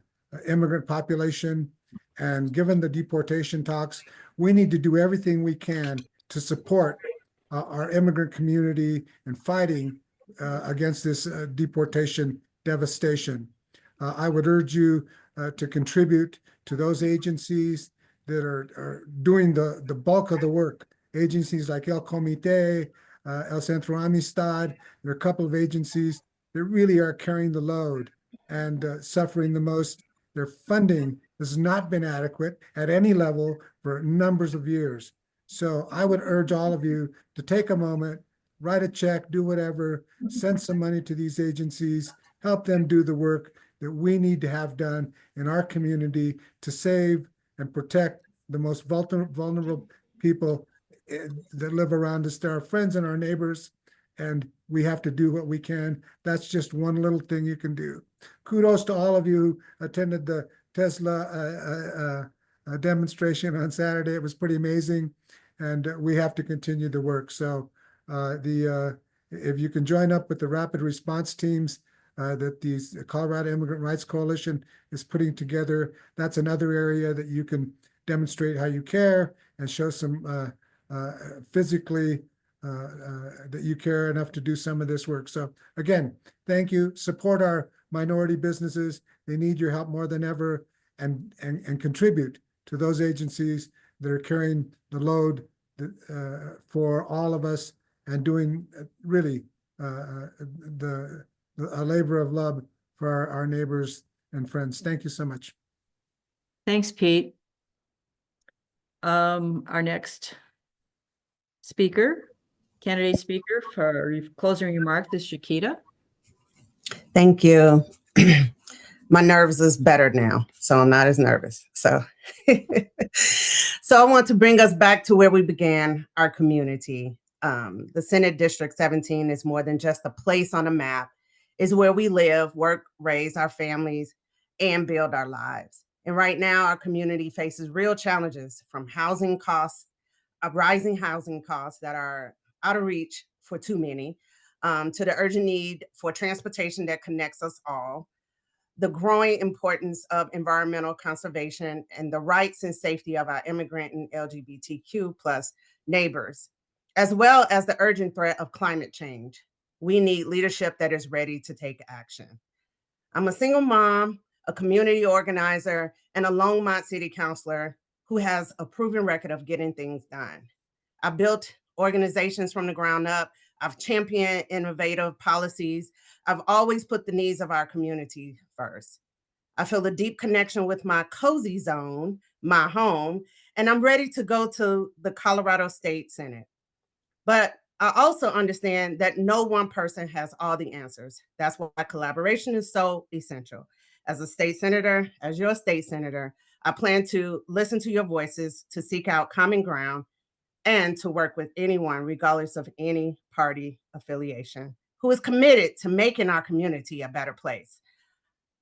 immigrant population. And given the deportation talks, we need to do everything we can to support our immigrant community in fighting against this deportation devastation. I would urge you to contribute to those agencies that are doing the bulk of the work. Agencies like El Comité, El Centro Amistad. There are a couple of agencies that really are carrying the load and suffering the most. Their funding has not been adequate at any level for numbers of years. So I would urge all of you to take a moment, write a check, do whatever, send some money to these agencies, help them do the work that we need to have done in our community to save and protect the most vulnerable people that live around us. They're our friends and our neighbors, and we have to do what we can. That's just one little thing you can do. Kudos to all of you who attended the Tesla demonstration on Saturday. It was pretty amazing, and we have to continue the work. So if you can join up with the rapid response teams that the Colorado Immigrant Rights Coalition is putting together, that's another area that you can demonstrate how you care and show some physically that you care enough to do some of this work. So again, thank you. Support our minority businesses. They need your help more than ever, and contribute to those agencies that are carrying the load for all of us and doing really a labor of love for our neighbors and friends. Thank you so much. Thanks, Pete. Our next candidate speaker for closing remarks is Shiquita. Thank you. My nerves is better now, so I'm not as nervous. So I want to bring us back to where we began our community. The Senate District 17 is more than just a place on a map. It's where we live, work, raise our families, and build our lives. And right now, our community faces real challenges, from housing costs, rising housing costs that are out of reach for too many, to the urgent need for transportation that connects us all, the growing importance of environmental conservation, and the rights and safety of our immigrant and LGBTQ plus neighbors, as well as the urgent threat of climate change. We need leadership that is ready to take action. I'm a single mom, a community organizer, and a Longmont City Councilor who has a proven record of getting things done. I built organizations from the ground up. I've championed innovative policies. I've always put the needs of our community first. I feel a deep connection with my cozy zone, my home, and I'm ready to go to the Colorado State Senate. But I also understand that no one person has all the answers. That's why collaboration is so essential. As a state senator, as your state senator, I plan to listen to your voices, to seek out common ground, and to work with anyone, regardless of any party affiliation, who is committed to making our community a better place.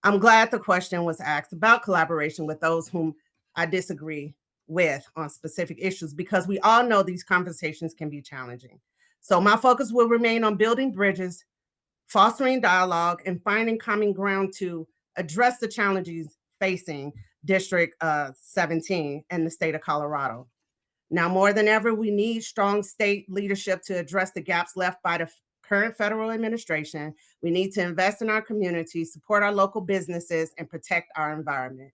I'm glad the question was asked about collaboration with those whom I disagree with on specific issues, because we all know these conversations can be challenging. So my focus will remain on building bridges, fostering dialogue, and finding common ground to address the challenges facing District 17 and the state of Colorado. Now, more than ever, we need strong state leadership to address the gaps left by the current federal administration. We need to invest in our community, support our local businesses, and protect our environment.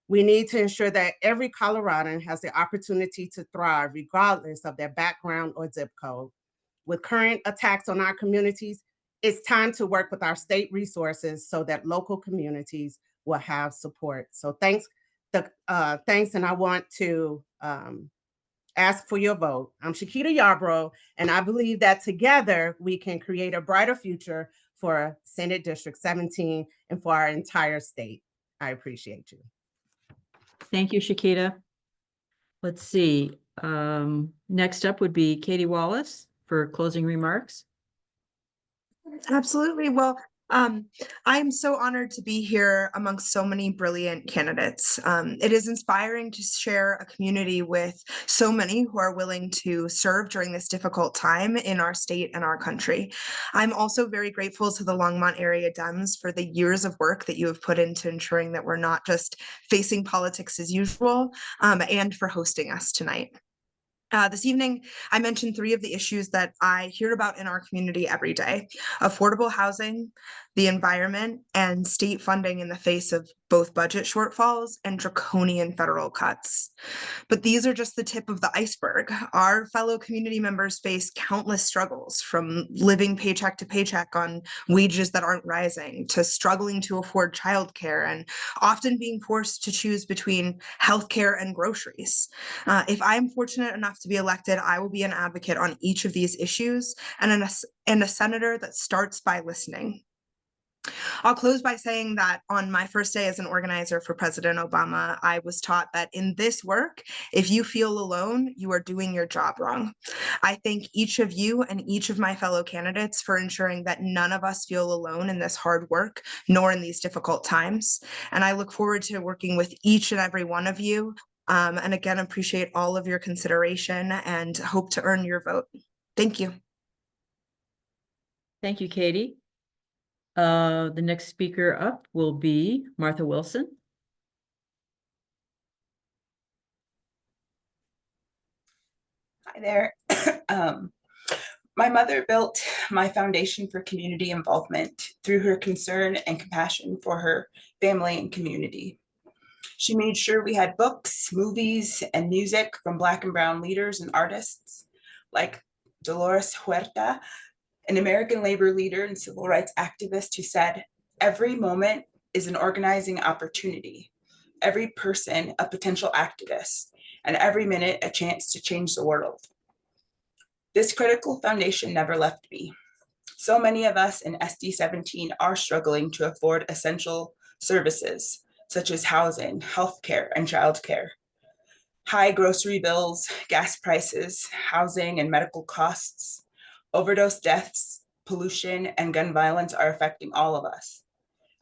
We need to ensure that every Coloradan has the opportunity to thrive regardless of their background or zip code. With current attacks on our communities, it's time to work with our state resources so that local communities will have support. So thanks, and I want to ask for your vote. I'm Shiquita Yarbrough, and I believe that together we can create a brighter future for Senate District 17 and for our entire state. I appreciate you. Thank you, Shiquita. Let's see. Next up would be Katie Wallace for closing remarks. Absolutely. Well, I'm so honored to be here amongst so many brilliant candidates. It is inspiring to share a community with so many who are willing to serve during this difficult time in our state and our country. I'm also very grateful to the Longmont Area Dems for the years of work that you have put into ensuring that we're not just facing politics as usual, and for hosting us tonight. This evening, I mentioned 3 of the issues that I hear about in our community every day: affordable housing, the environment, and state funding in the face of both budget shortfalls and draconian federal cuts. But these are just the tip of the iceberg. Our fellow community members face countless struggles, from living paycheck to paycheck on wages that aren't rising, to struggling to afford childcare, and often being forced to choose between healthcare and groceries. If I'm fortunate enough to be elected, I will be an advocate on each of these issues, and a senator that starts by listening. I'll close by saying that on my first day as an organizer for President Obama, I was taught that in this work, if you feel alone, you are doing your job wrong. I thank each of you and each of my fellow candidates for ensuring that none of us feel alone in this hard work, nor in these difficult times. And I look forward to working with each and every one of you. And again, appreciate all of your consideration and hope to earn your vote. Thank you. Thank you, Katie. The next speaker up will be Martha Wilson. Hi there. My mother built my foundation for community involvement through her concern and compassion for her family and community. She made sure we had books, movies, and music from Black and Brown leaders and artists like Dolores Huerta, an American labor leader and civil rights activist who said, "Every moment is an organizing opportunity, every person a potential activist, and every minute a chance to change the world." This critical foundation never left me. So many of us in SD17 are struggling to afford essential services such as housing, healthcare, and childcare. High grocery bills, gas prices, housing and medical costs, overdose deaths, pollution, and gun violence are affecting all of us.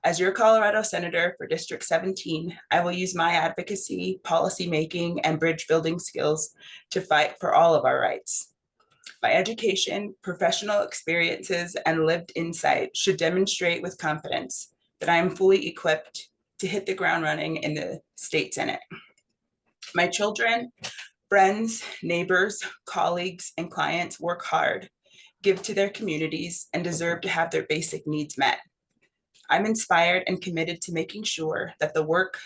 As your Colorado Senator for District 17, I will use my advocacy, policymaking, and bridge building skills to fight for all of our rights. My education, professional experiences, and lived insight should demonstrate with confidence that I am fully equipped to hit the ground running in the state Senate. My children, friends, neighbors, colleagues, and clients work hard, give to their communities, and deserve to have their basic needs met. I'm inspired and committed to making sure that the work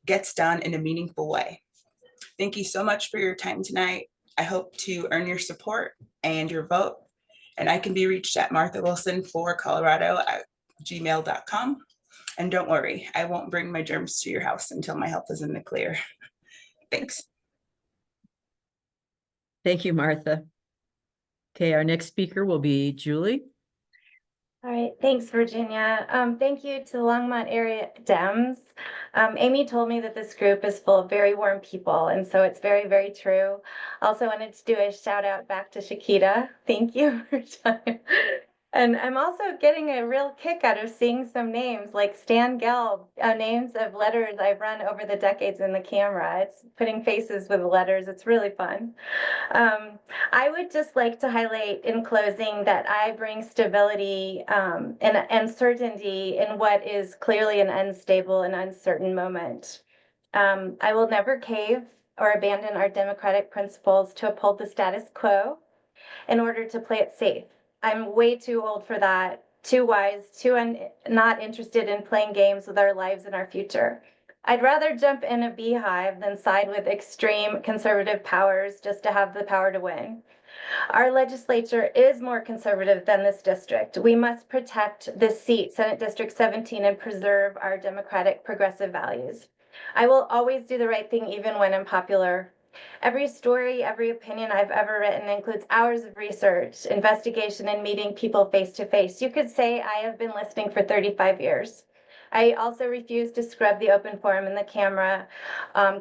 gets done in a meaningful way. Thank you so much for your time tonight. I hope to earn your support and your vote, and I can be reached at marthawilson4colorado@gmail.com. And don't worry, I won't bring my germs to your house until my health is in the clear. Thanks. Thank you, Martha. Okay, our next speaker will be Julie. All right, thanks, Virginia. Thank you to the Longmont Area Dems. Amy told me that this group is full of very warm people, and so it's very, very true. Also wanted to do a shout out back to Shiquita. Thank you for time. And I'm also getting a real kick out of seeing some names like Stan Gelb, names of letters I've run over the decades in the camera. It's putting faces with letters. It's really fun. I would just like to highlight in closing that I bring stability and certainty in what is clearly an unstable and uncertain moment. I will never cave or abandon our democratic principles to uphold the status quo in order to play it safe. I'm way too old for that, too wise, not interested in playing games with our lives and our future. I'd rather jump in a beehive than side with extreme conservative powers just to have the power to win. Our legislature is more conservative than this district. We must protect this seat, Senate District 17, and preserve our democratic progressive values. I will always do the right thing even when unpopular. Every story, every opinion I've ever written includes hours of research, investigation, and meeting people face to face. You could say I have been listening for 35 years. I also refuse to scrub the open forum and the camera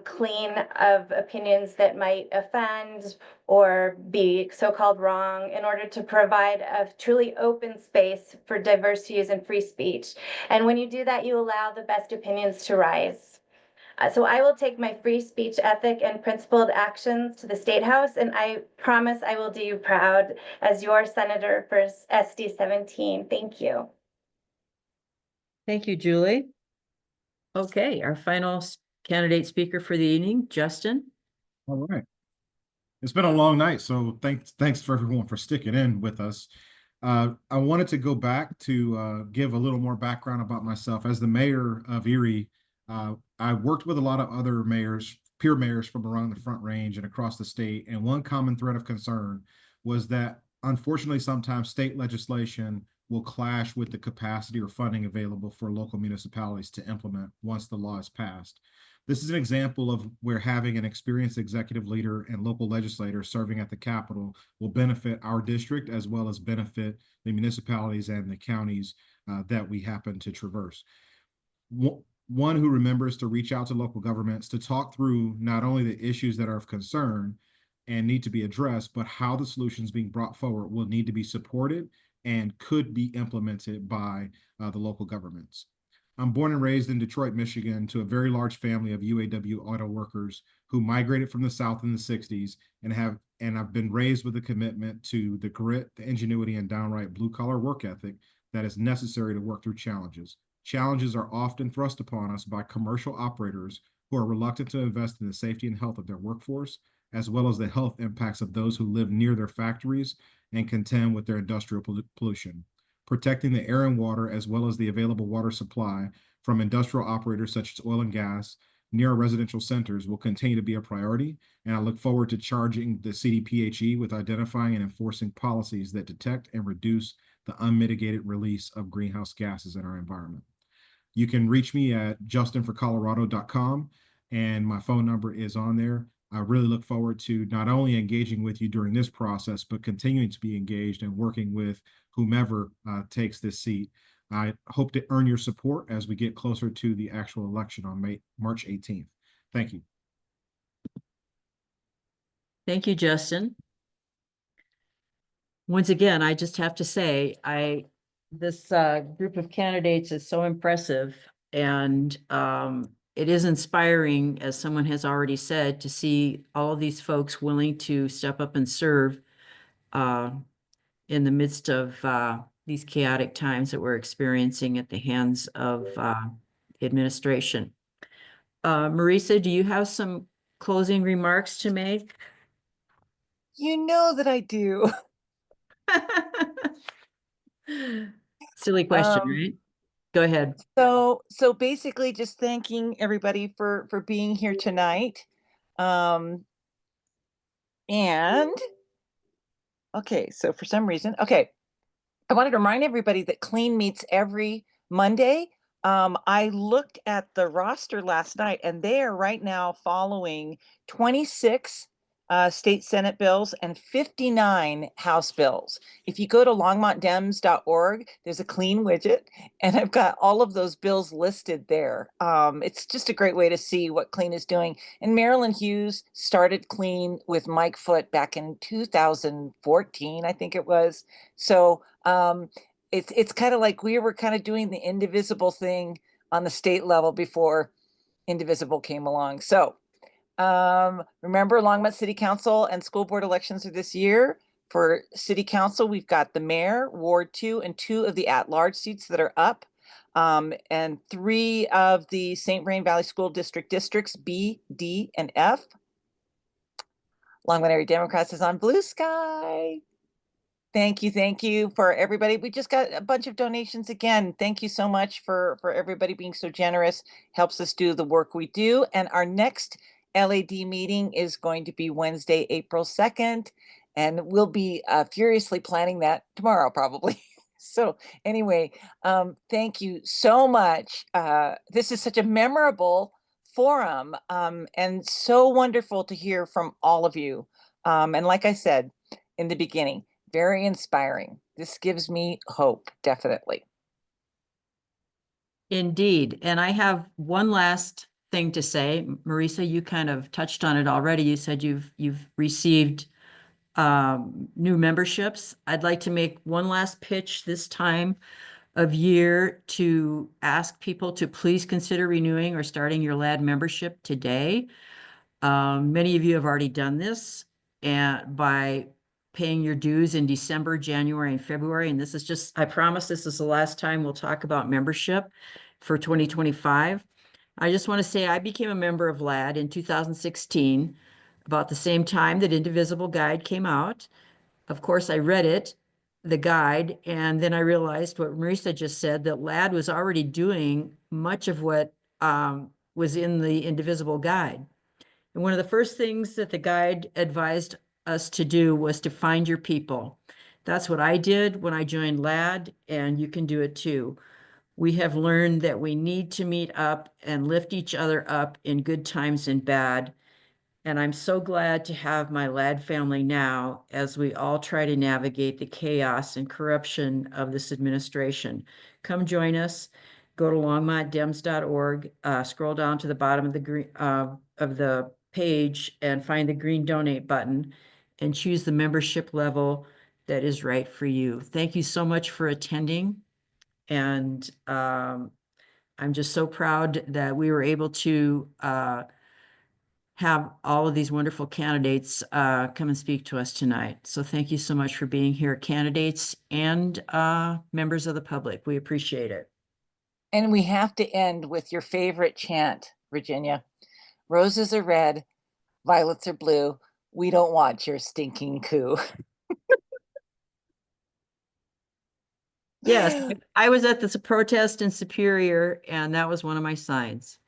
clean of opinions that might offend or be so-called wrong in order to provide a truly open space for diverse views and free speech. And when you do that, you allow the best opinions to rise. So I will take my free speech ethic and principled actions to the State House, and I promise I will do you proud as your senator for SD17. Thank you. Thank you, Julie. Okay, our final candidate speaker for the evening, Justin. All right. It's been a long night, so thanks for everyone for sticking in with us. I wanted to go back to give a little more background about myself. As the mayor of Erie, I worked with a lot of other mayors, peer mayors from around the Front Range and across the state, and one common thread of concern was that unfortunately sometimes state legislation will clash with the capacity or funding available for local municipalities to implement once the law is passed. This is an example of where having an experienced executive leader and local legislators serving at the Capitol will benefit our district as well as benefit the municipalities and the counties that we happen to traverse. One who remembers to reach out to local governments to talk through not only the issues that are of concern and need to be addressed, but how the solutions being brought forward will need to be supported and could be implemented by the local governments. I'm born and raised in Detroit, Michigan, to a very large family of UAW auto workers who migrated from the South in the 60s and I've been raised with a commitment to the grit, the ingenuity, and downright blue-collar work ethic that is necessary to work through challenges. Challenges are often thrust upon us by commercial operators who are reluctant to invest in the safety and health of their workforce, as well as the health impacts of those who live near their factories and contend with their industrial pollution. Protecting the air and water, as well as the available water supply from industrial operators such as oil and gas near residential centers will continue to be a priority, and I look forward to charging the CDPHE with identifying and enforcing policies that detect and reduce the unmitigated release of greenhouse gases in our environment. You can reach me at justinforcolorado.com, and my phone number is on there. I really look forward to not only engaging with you during this process, but continuing to be engaged and working with whomever takes this seat. I hope to earn your support as we get closer to the actual election on March 18th. Thank you. Thank you, Justin. Once again, I just have to say, this group of candidates is so impressive, and it is inspiring, as someone has already said, to see all of these folks willing to step up and serve in the midst of these chaotic times that we're experiencing at the hands of administration. Marisa, do you have some closing remarks to make? You know that I do. Silly question, right? Go ahead. So basically just thanking everybody for being here tonight. And okay, so for some reason, okay, I wanted to remind everybody that Clean meets every Monday. I looked at the roster last night, and they are right now following 26 state Senate bills and 59 House bills. If you go to longmontdems.org, there's a clean widget, and I've got all of those bills listed there. It's just a great way to see what Clean is doing. And Marilyn Hughes started Clean with Mike Foote back in 2014, I think it was. So it's kind of like we were kind of doing the indivisible thing on the state level before indivisible came along. So remember, Longmont City Council and school board elections are this year. For City Council, we've got the mayor, Ward 2, and 2 of the at-large seats that are up, and 3 of the St. Vrain Valley School District districts, B, D, and F. Longmont Area Democrats is on blue sky. Thank you for everybody. We just got a bunch of donations again. Thank you so much for everybody being so generous. Helps us do the work we do. And our next LAD meeting is going to be Wednesday, April 2nd, and we'll be furiously planning that tomorrow probably. So anyway, thank you so much. This is such a memorable forum, and so wonderful to hear from all of you. And like I said in the beginning, very inspiring. This gives me hope, definitely. Indeed. And I have one last thing to say. Marisa, you kind of touched on it already. You said you've received new memberships. I'd like to make one last pitch this time of year to ask people to please consider renewing or starting your LAD membership today. Many of you have already done this and by paying your dues in December, January, and February. And this is just, I promise this is the last time we'll talk about membership for 2025. I just want to say I became a member of LAD in 2016, about the same time that Indivisible Guide came out. Of course, I read it, the guide, and then I realized what Marisa just said, that LAD was already doing much of what was in the Indivisible Guide. And one of the first things that the guide advised us to do was to find your people. That's what I did when I joined LAD, and you can do it too. We have learned that we need to meet up and lift each other up in good times and bad. And I'm so glad to have my LAD family now as we all try to navigate the chaos and corruption of this administration. Come join us. Go to longmontdems.org, scroll down to the bottom of the page and find the green donate button and choose the membership level that is right for you. Thank you so much for attending. And I'm just so proud that we were able to have all of these wonderful candidates come and speak to us tonight. So thank you so much for being here, candidates and members of the public. We appreciate it. And we have to end with your favorite chant, Virginia. Roses are red, violets are blue. We don't want your stinking coup. Yes, I was at this protest in Superior, and that was one of my signs.